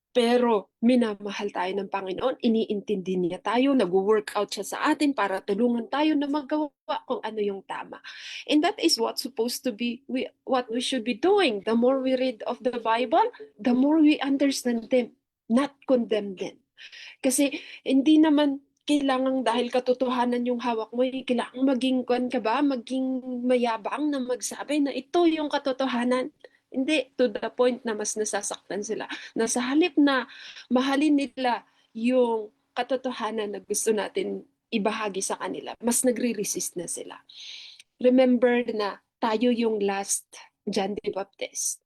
Pero minamahal tayo ng Panginoon, iniintindi niya tayo, nag-workout siya sa atin para tulungan tayo na magawa kung ano yung tama. And that is what's supposed to be, what we should be doing. The more we read of the Bible, the more we understand them, not condemn them. Kasi hindi naman kailangan dahil katotohanan yung hawak mo, kailangan maging kwan ka ba, maging mayabang na magsabi na ito yung katotohanan. Hindi, to the point na mas nasasaktan sila. Na sa halip na mahalin nila yung katotohanan na gusto natin ibahagi sa kanila, mas nagre-resist na sila. Remember na tayo yung last John the Baptist.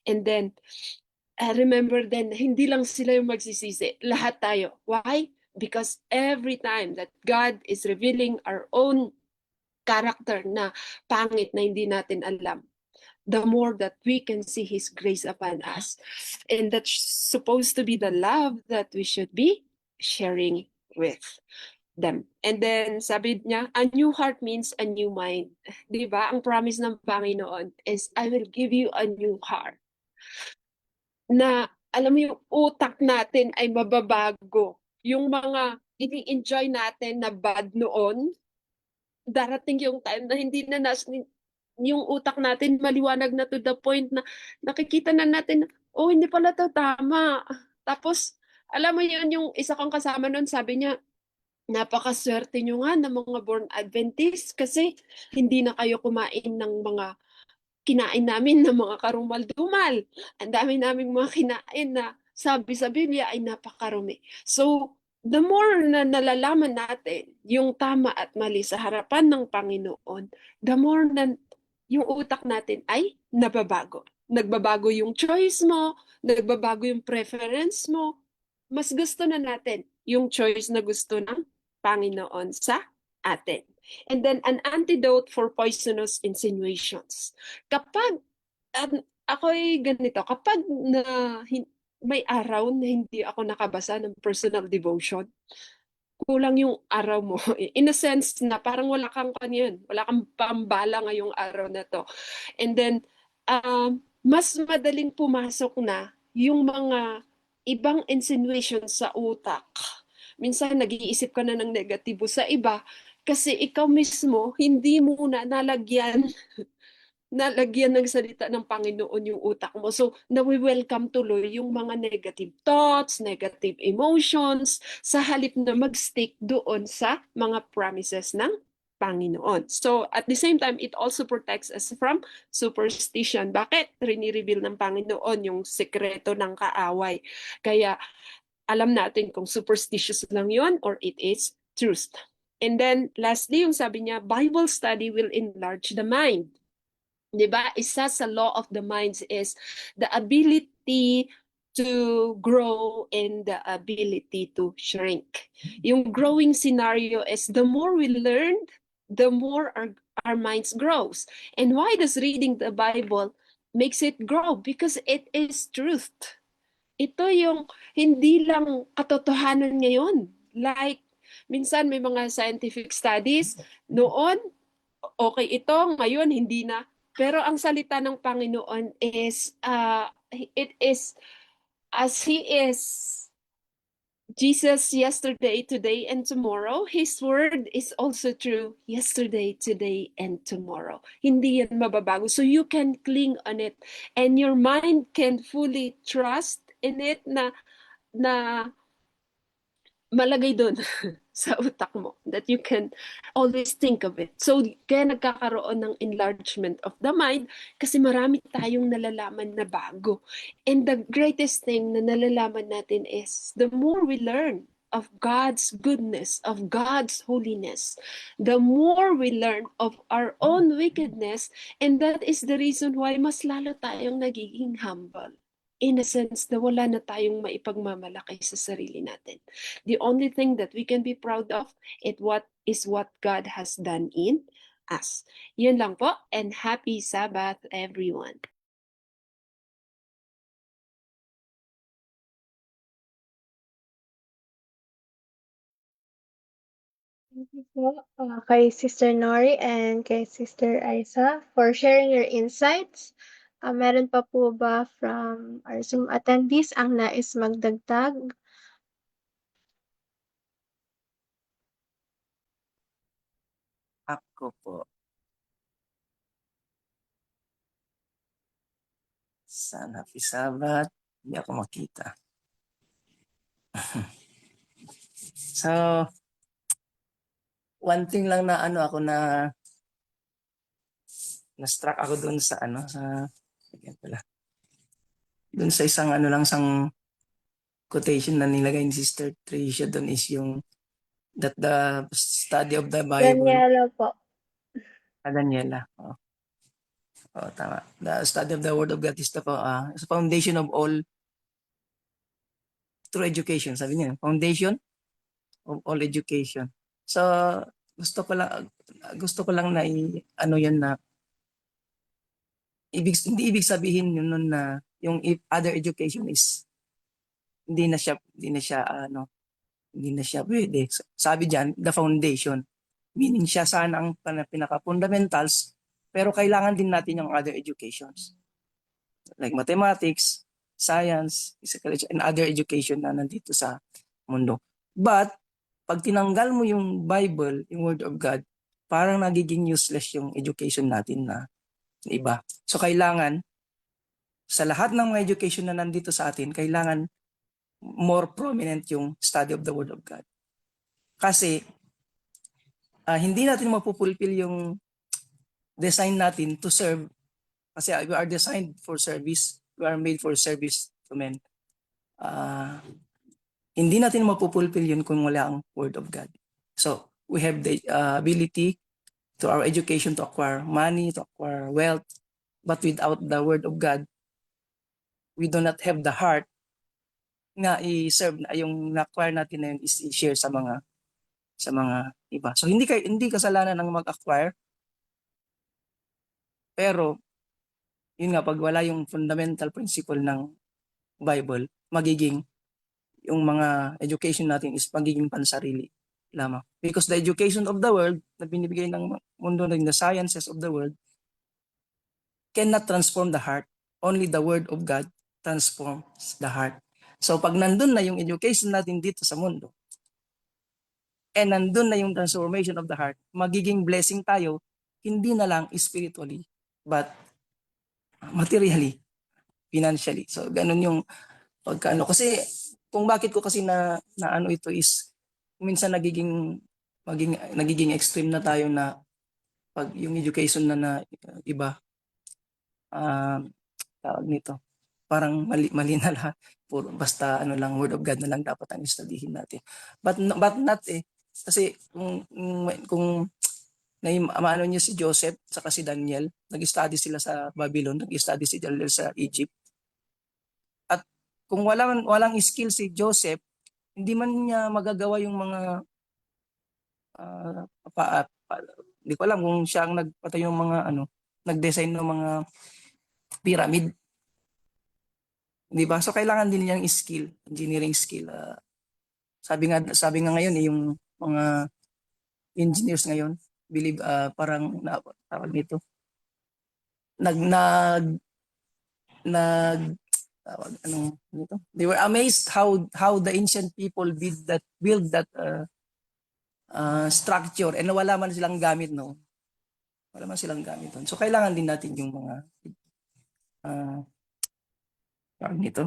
And then, remember then, hindi lang sila yung magsisisi. Lahat tayo. Why? Because every time that God is revealing our own character na pangit na hindi natin alam, the more that we can see His grace upon us. And that's supposed to be the love that we should be sharing with them. And then, sabi niya, a new heart means a new mind. Di ba? Ang promise ng Panginoon is, I will give you a new heart. Na, alam mo yung utak natin ay mababago. Yung mga ini-enjoy natin na bad noon, darating yung time na hindi na yung utak natin maliwanag na to the point na nakikita na natin, oh, hindi pala to tama. Tapos, alam mo yun, yung isa kong kasama noon, sabi niya, napakaswerte nyo nga ng mga born Adventist kasi hindi na kayo kumain ng mga kinain namin ng mga karumal-dumal. Ang dami naming mga kinain na sabi sa Biblia ay napakarumi. So, the more na nalalaman natin yung tama at mali sa harapan ng Panginoon, the more na yung utak natin ay nababago. Nagbabago yung choice mo, nagbabago yung preference mo. Mas gusto na natin yung choice na gusto ng Panginoon sa atin. And then an antidote for poisonous insinuations. Kapag ako'y ganito, kapag may araw na hindi ako nakabasa ng personal devotion, kulang yung araw mo. In a sense na parang wala kang kanyan, wala kang pambala ngayong araw na to. And then, mas madaling pumasok na yung mga ibang insinuations sa utak. Minsan, nag-iisip ka na ng negatibo sa iba kasi ikaw mismo, hindi mo na nalagyan ng salita ng Panginoon yung utak mo. So, nawi-welcome tuloy yung mga negative thoughts, negative emotions, sa halip na mag-stick doon sa mga promises ng Panginoon. So, at the same time, it also protects us from superstition. Bakit? Rini-reveal ng Panginoon yung sekreto ng kaaway. Kaya, alam natin kung superstitious lang yun or it is truth. And then, lastly, yung sabi niya, Bible study will enlarge the mind. Diba? Isa sa law of the minds is the ability to grow and the ability to shrink. Yung growing scenario is the more we learn, the more our minds grows. And why does reading the Bible makes it grow? Because it is truth. Ito yung hindi lang katotohanan ngayon. Like, minsan may mga scientific studies, noon, okay ito, ngayon hindi na. Pero ang salita ng Panginoon is, it is, as He is Jesus yesterday, today, and tomorrow, His word is also true yesterday, today, and tomorrow. Hindi yan mababago. So you can cling on it and your mind can fully trust in it na malagay doon sa utak mo that you can always think of it. So, kaya nagkakaroon ng enlargement of the mind kasi marami tayong nalalaman na bago. And the greatest thing na nalalaman natin is the more we learn of God's goodness, of God's holiness, the more we learn of our own wickedness, and that is the reason why mas lalo tayong nagiging humble. In a sense na wala na tayong maipagmamalaki sa sarili natin. The only thing that we can be proud of is what God has done in us. Yun lang po, and happy Sabbath everyone. Thank you po kay Sister Nori and kay Sister Isa for sharing your insights. Meron pa po ba from our Zoom attendees ang nais magdagdag? Ako po, sana happy Sabbath, hindi ako makita. So, one thing lang na ano ako na-struck ako dun sa ano, yan pala. Dun sa isang ano lang, isang quotation na nilagay ni Sister Tricia dun is yung that the study of the Bible, Daniela po. Daniela. Oh, tama. The study of the Word of God is the foundation of all true education. Sabi niya, foundation of all education. So, gusto ko lang na ano yan na hindi ibig sabihin yun nun na yung other education is hindi na siya pwede. Sabi diyan, the foundation. Meaning siya sana ang pinaka-fundamentals, pero kailangan din natin yung other educations. Like mathematics, science, physical and other education na nandito sa mundo. But, pag tinanggal mo yung Bible, yung Word of God, parang nagiging useless yung education natin na iba. So, kailangan, sa lahat ng mga education na nandito sa atin, kailangan more prominent yung study of the Word of God. Kasi, hindi natin mapupulfill yung design natin to serve. Kasi we are designed for service. We are made for service to men. Hindi natin mapupulfill yun kung wala ang Word of God. So, we have the ability to our education to acquire money, to acquire wealth, but without the Word of God, we do not have the heart na i-serve na yung na-acquire natin na yun is i-share sa mga iba. So hindi kasalanan ng mag-acquire, pero yun nga, pag wala yung fundamental principle ng Bible, magiging yung mga education natin is magiging pansarili lamang. Because the education of the world na binibigay ng mundo ng the sciences of the world cannot transform the heart. Only the Word of God transforms the heart. So pag nandun na yung education natin dito sa mundo, and nandun na yung transformation of the heart, magiging blessing tayo, hindi na lang spiritually, but materially, financially. So ganun yung pagkaano. Kasi kung bakit ko kasi na ano ito is, minsan nagiging extreme na tayo na pag yung education na iba, tawag nito, parang mali na lahat. Puro basta ano lang, Word of God na lang dapat ang studyhin natin. But not kasi kung maano niyo si Joseph sa si Daniel, nag-study sila sa Babylon, nag-study si Daniel sa Egypt. At kung walang skill si Joseph, hindi man niya magagawa yung mga hindi ko alam kung siya ang nagpatay ng mga nag-design ng mga pyramid. Di ba? So kailangan din niyang skill, engineering skill. Sabi nga ngayon yung mga engineers ngayon, believe parang tawag nito. Tawag anong nito? They were amazed how the ancient people build that structure and wala man silang gamit no. Wala man silang gamit doon. So kailangan din natin yung mga tawag nito,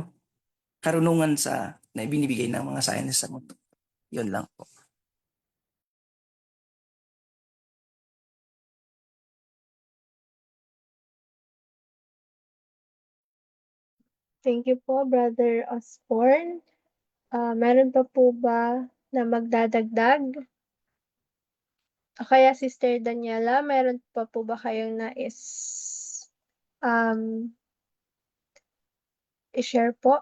karunungan na ibinibigay ng mga science sa mundo. Yun lang po. Thank you po, Brother Osborne. Meron pa po ba na magdadagdag? O kaya Sister Daniela, meron pa po ba kayong nais i-share po?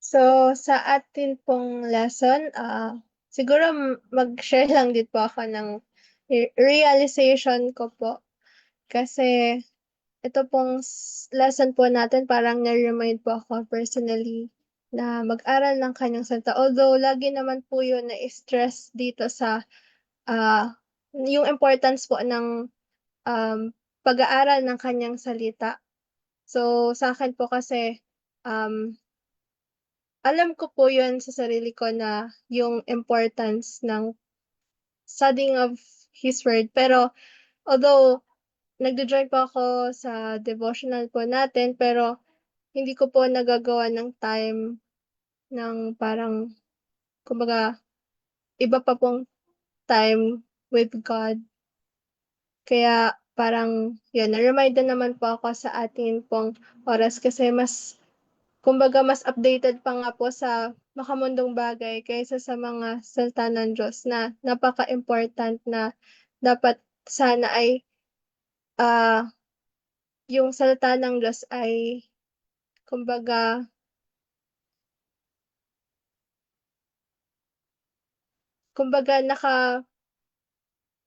So, sa atin pong lesson, siguro mag-share lang din po ako ng realization ko po. Kasi ito pong lesson po natin parang na-remind po ako personally na mag-aral ng kanyang salita. Although lagi naman po yun na-stress dito sa yung importance po ng pag-aaral ng kanyang salita. So sa akin po kasi alam ko po yun sa sarili ko na yung importance ng studying of His Word. Pero although nagjo-join po ako sa devotional po natin, pero hindi ko po nagagawa ng time ng parang, kumbaga, iba pa pong time with God. Kaya parang yun, na-remind na naman po ako sa atin pong oras kasi kumbaga mas updated pa nga po sa makamundong bagay kaysa sa mga salita ng Diyos na napaka-important na dapat sana ay yung salita ng Diyos ay kumbaga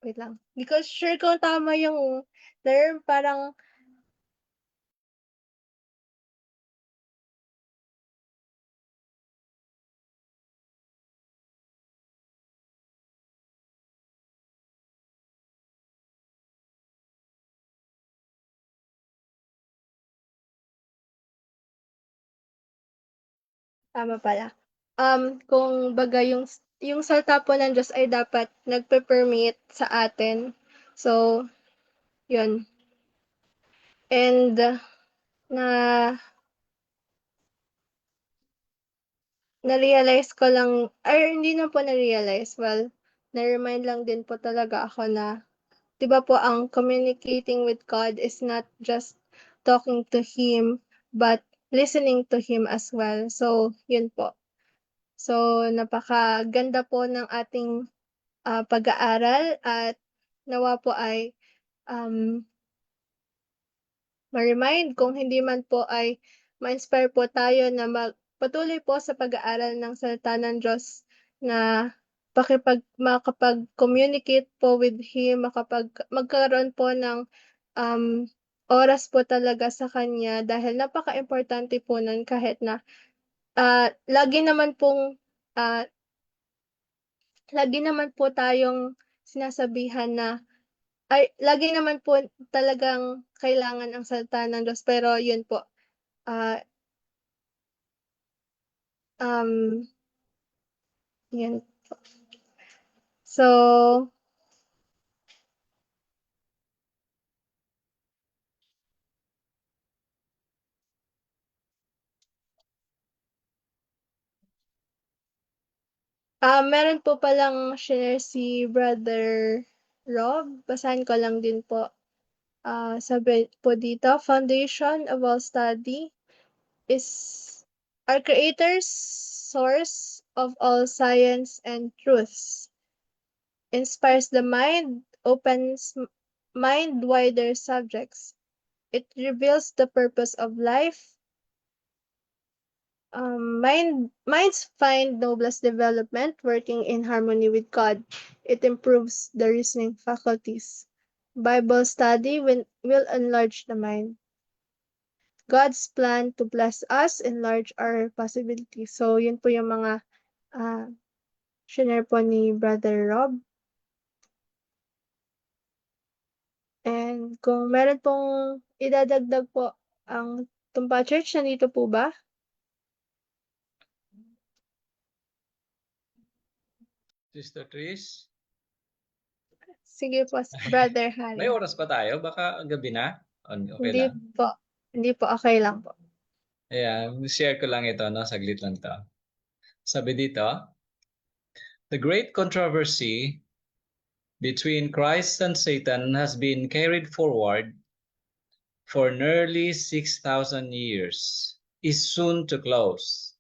wait lang, hindi ko sure kung tama yung term, parang tama pala. Kung baga yung salita po ng Diyos ay dapat nagpe-permeate sa atin. So, yun. And na-realize ko lang, ay hindi na po na-realize, well, na-remind lang din po talaga ako na, di ba po, ang communicating with God is not just talking to Him, but listening to Him as well. So, yun po. So, napakaganda po ng ating pag-aaral at nawa po ay ma-remind kung hindi man po ay ma-inspire po tayo na patuloy po sa pag-aaral ng salita ng Diyos na makapag-communicate po with Him, magkaroon po ng oras po talaga sa Kanya dahil napaka-importante po nun kahit na lagi naman po tayong sinasabihan na lagi naman po talagang kailangan ang salita ng Diyos pero yun po, yun po. So, meron po palang share si Brother Rob. Basahin ko lang din po. Sabi po dito, foundation of all study is our Creator's source of all science and truths. Inspires the mind, opens mind wider subjects. It reveals the purpose of life. Minds find noblest development working in harmony with God. It improves the reasoning faculties. Bible study will enlarge the mind. God's plan to bless us enlarge our possibilities. So, yun po yung mga share po ni Brother Rob. And kung meron pong idadagdag po ang Tumpa Church, nandito po ba? Sister Tris, Sige po, Brother may Harry. oras pa tayo? Baka gabi na? Okay Hindi lang. po. Hindi po, okay lang po. Ayan, share ko lang ito, no? Saglit lang to. Sabi dito, the great controversy between Christ and Satan has been carried forward for nearly 6,000 years, is soon to close.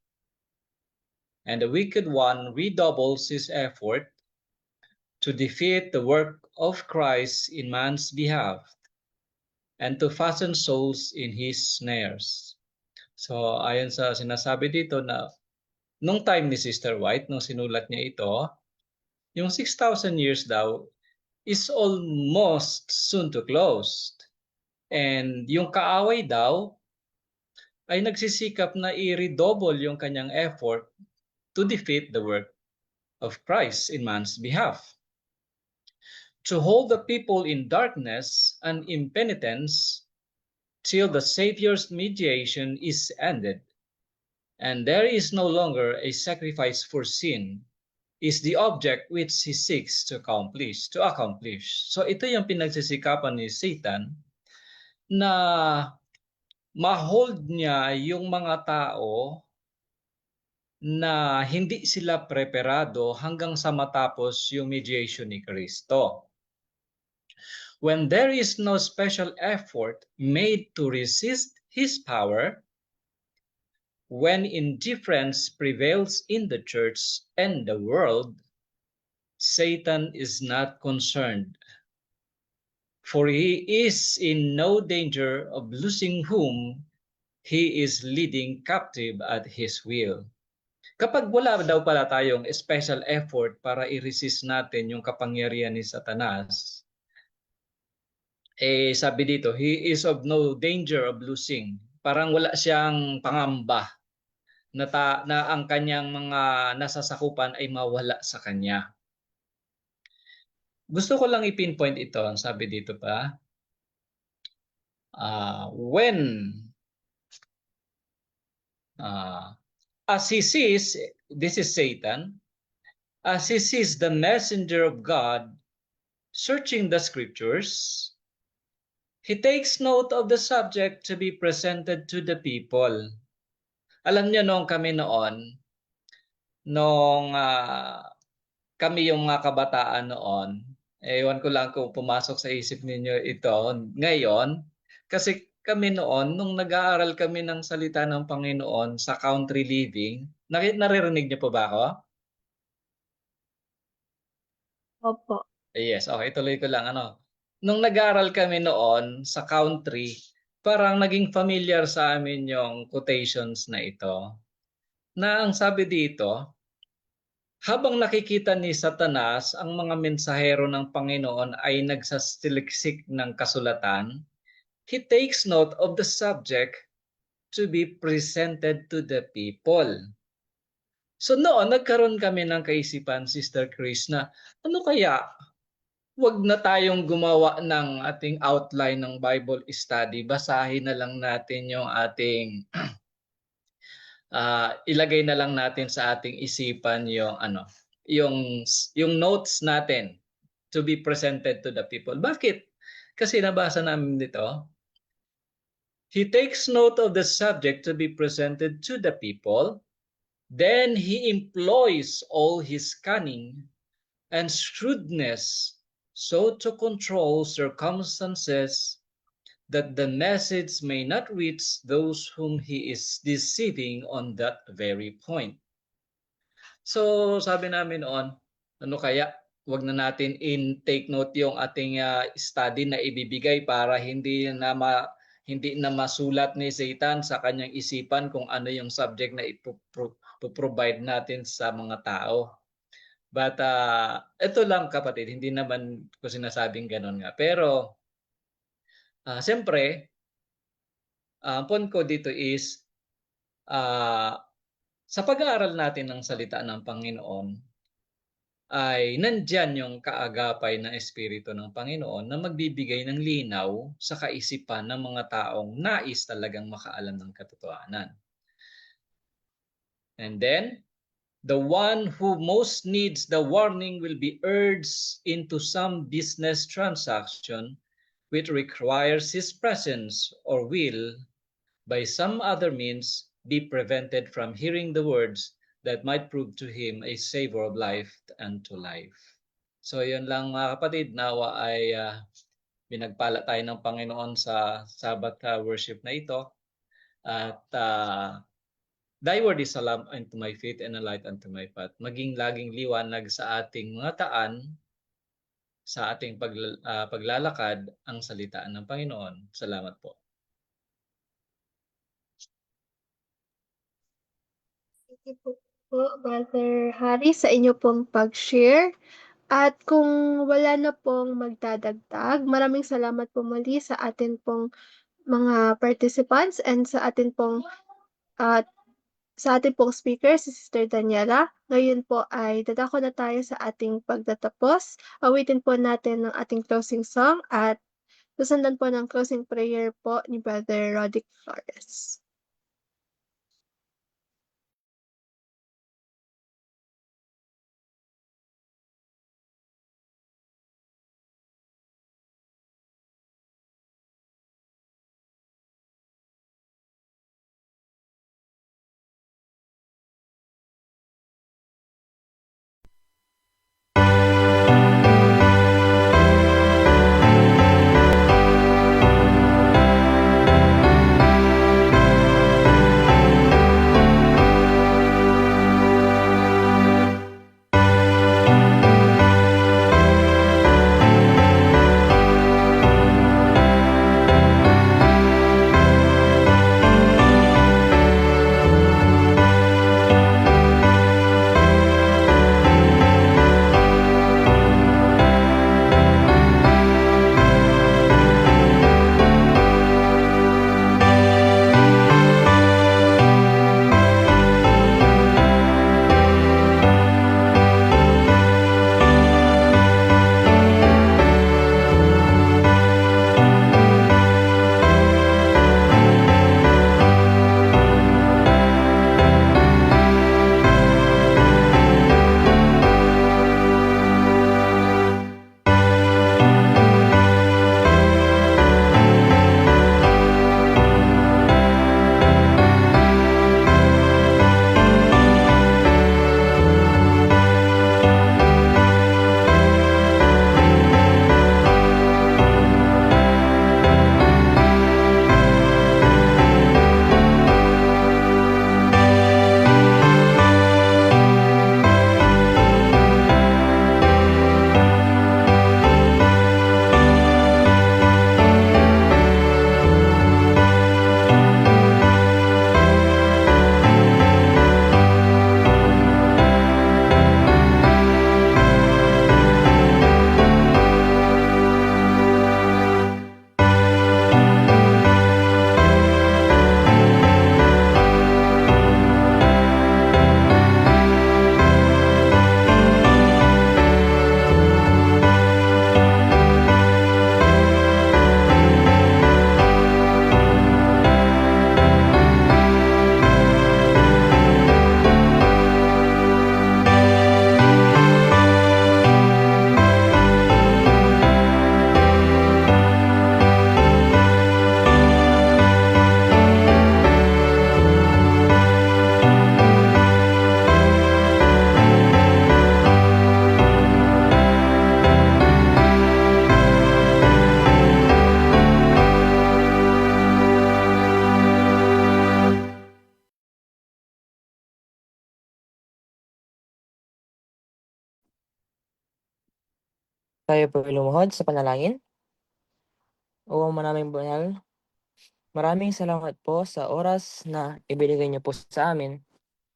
And the wicked one redoubles his effort to defeat the work of Christ in man's behalf and to fasten souls in his snares. So, ayon sa sinasabi dito na nung time ni Sister White, nung sinulat niya ito, yung 6,000 years daw is almost soon to close. And yung kaaway daw ay nagsisikap na i-redouble yung kanyang effort to defeat the work of Christ in man's behalf. To hold the people in darkness and impenitence till the Savior's mediation is ended, and there is no longer a sacrifice for sin, is the object which he seeks to accomplish. So ito yung pinagsisikapan ni Satan na ma-hold niya yung mga tao na hindi sila preparado hanggang sa matapos yung mediation ni Kristo. When there is no special effort made to resist his power, when indifference prevails in the church and the world, Satan is not concerned, for he is in no danger of losing whom he is leading captive at his will. Kapag wala daw pala tayong special effort para i-resist natin yung kapangyarihan ni Satanas, sabi dito, he is of no danger of losing. Parang wala siyang pangamba na ang kanyang mga nasasakupan ay mawala sa kanya. Gusto ko lang i-pinpoint ito, sabi dito pa, as he sees, this is Satan, as he sees the messenger of God searching the scriptures, he takes note of the subject to be presented to the people. Alam niyo nung kami noon, kami yung mga kabataan noon, ewan ko lang kung pumasok sa isip ninyo ito ngayon, kasi kami noon, nung nag-aaral kami ng salita ng Panginoon sa country living, naririnig niyo po ba ako? Opo. Yes, okay, tuloy ko lang. Nung nag-aaral kami noon sa country, parang naging familiar sa amin yung quotations na ito. Na ang sabi dito, habang nakikita ni Satanas ang mga mensahero ng Panginoon ay nagsastiliksik ng kasulatan, he takes note of the subject to be presented to the people. So noon, nagkaroon kami ng kaisipan, Sister Chris, na ano kaya, wag na tayong gumawa ng ating outline ng Bible study, basahin na lang natin yung ating, ilagay na lang natin sa ating isipan yung notes natin to be presented to the people. Bakit? Kasi nabasa namin dito, he takes note of the subject to be presented to the people, then he employs all his cunning and shrewdness so to control circumstances that the message may not reach those whom he is deceiving on that very point. So sabi namin noon, ano kaya, wag na natin take note yung ating study na ibibigay para hindi na masulat ni Satan sa kanyang isipan kung ano yung subject na ipoprovide natin sa mga tao. But ito lang kapatid, hindi naman ko sinasabing ganun nga. Pero siyempre, ang point ko dito is sa pag-aaral natin ng salita ng Panginoon ay nandyan yung kaagapay ng Espiritu ng Panginoon na magbibigay ng linaw sa kaisipan ng mga taong nais talagang makaalam ng katotohanan. And then, the one who most needs the warning will be urged into some business transaction which requires his presence or will, by some other means, be prevented from hearing the words that might prove to him a savor of life unto life. So yun lang mga kapatid, nawa ay binagpala tayo ng Panginoon sa Sabbath worship na ito. At thy word is a lamp unto my feet and a light unto my path. Maging laging liwanag sa ating mga taan, sa ating paglalakad ang salita ng Panginoon. Salamat po. Thank you po, Brother Harry, sa inyo pong pag-share. At kung wala na pong magdadagdag, maraming salamat po muli sa atin pong mga participants and at sa ating pong speaker, si Sister Daniela. Ngayon po ay dadako na tayo sa ating pagtatapos. Awitin po natin ang ating closing song at susundan po ng closing prayer po ni Brother Rodic Flores. Tayo po ay lumuhod sa panalangin. O manaming banal, maraming salamat po sa oras na ibinigay niyo po sa amin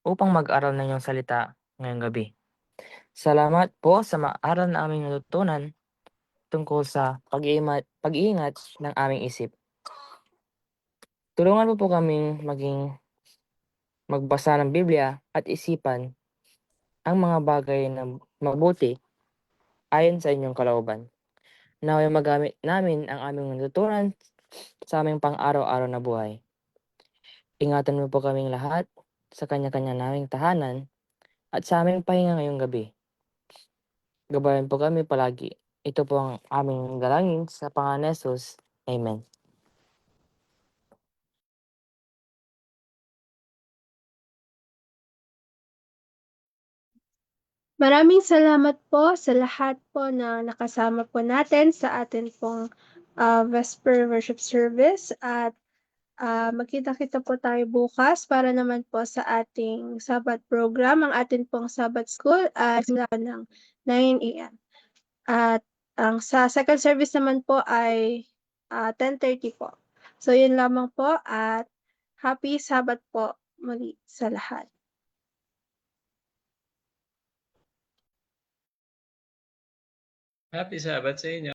upang mag-aral ng iyong salita ngayong gabi. Salamat po sa maaral na aming natutunan tungkol sa pag-iingat ng aming isip. Tulungan po kaming magbasa ng Biblia at isipan ang mga bagay na mabuti ayon sa inyong kalooban. Naway magamit namin ang aming natutunan sa aming pang-araw-araw na buhay. Ingatan mo po kaming lahat sa kanya-kanya naming tahanan at sa aming pahinga ngayong gabi. Gabayan po kami palagi. Ito po ang aming dalangin sa pangalan ni Jesus. Amen. Maraming salamat po sa lahat po na nakasama po natin sa atin pong Vesper Worship Service at magkita-kita po tayo bukas para naman po sa ating Sabbath program. Ang atin pong Sabbath School ay simula ng 9 a.m. At ang sa second service naman po ay 10:30 po. So yun lamang po at happy Sabbath po muli sa lahat. Happy Sabbath sa inyo.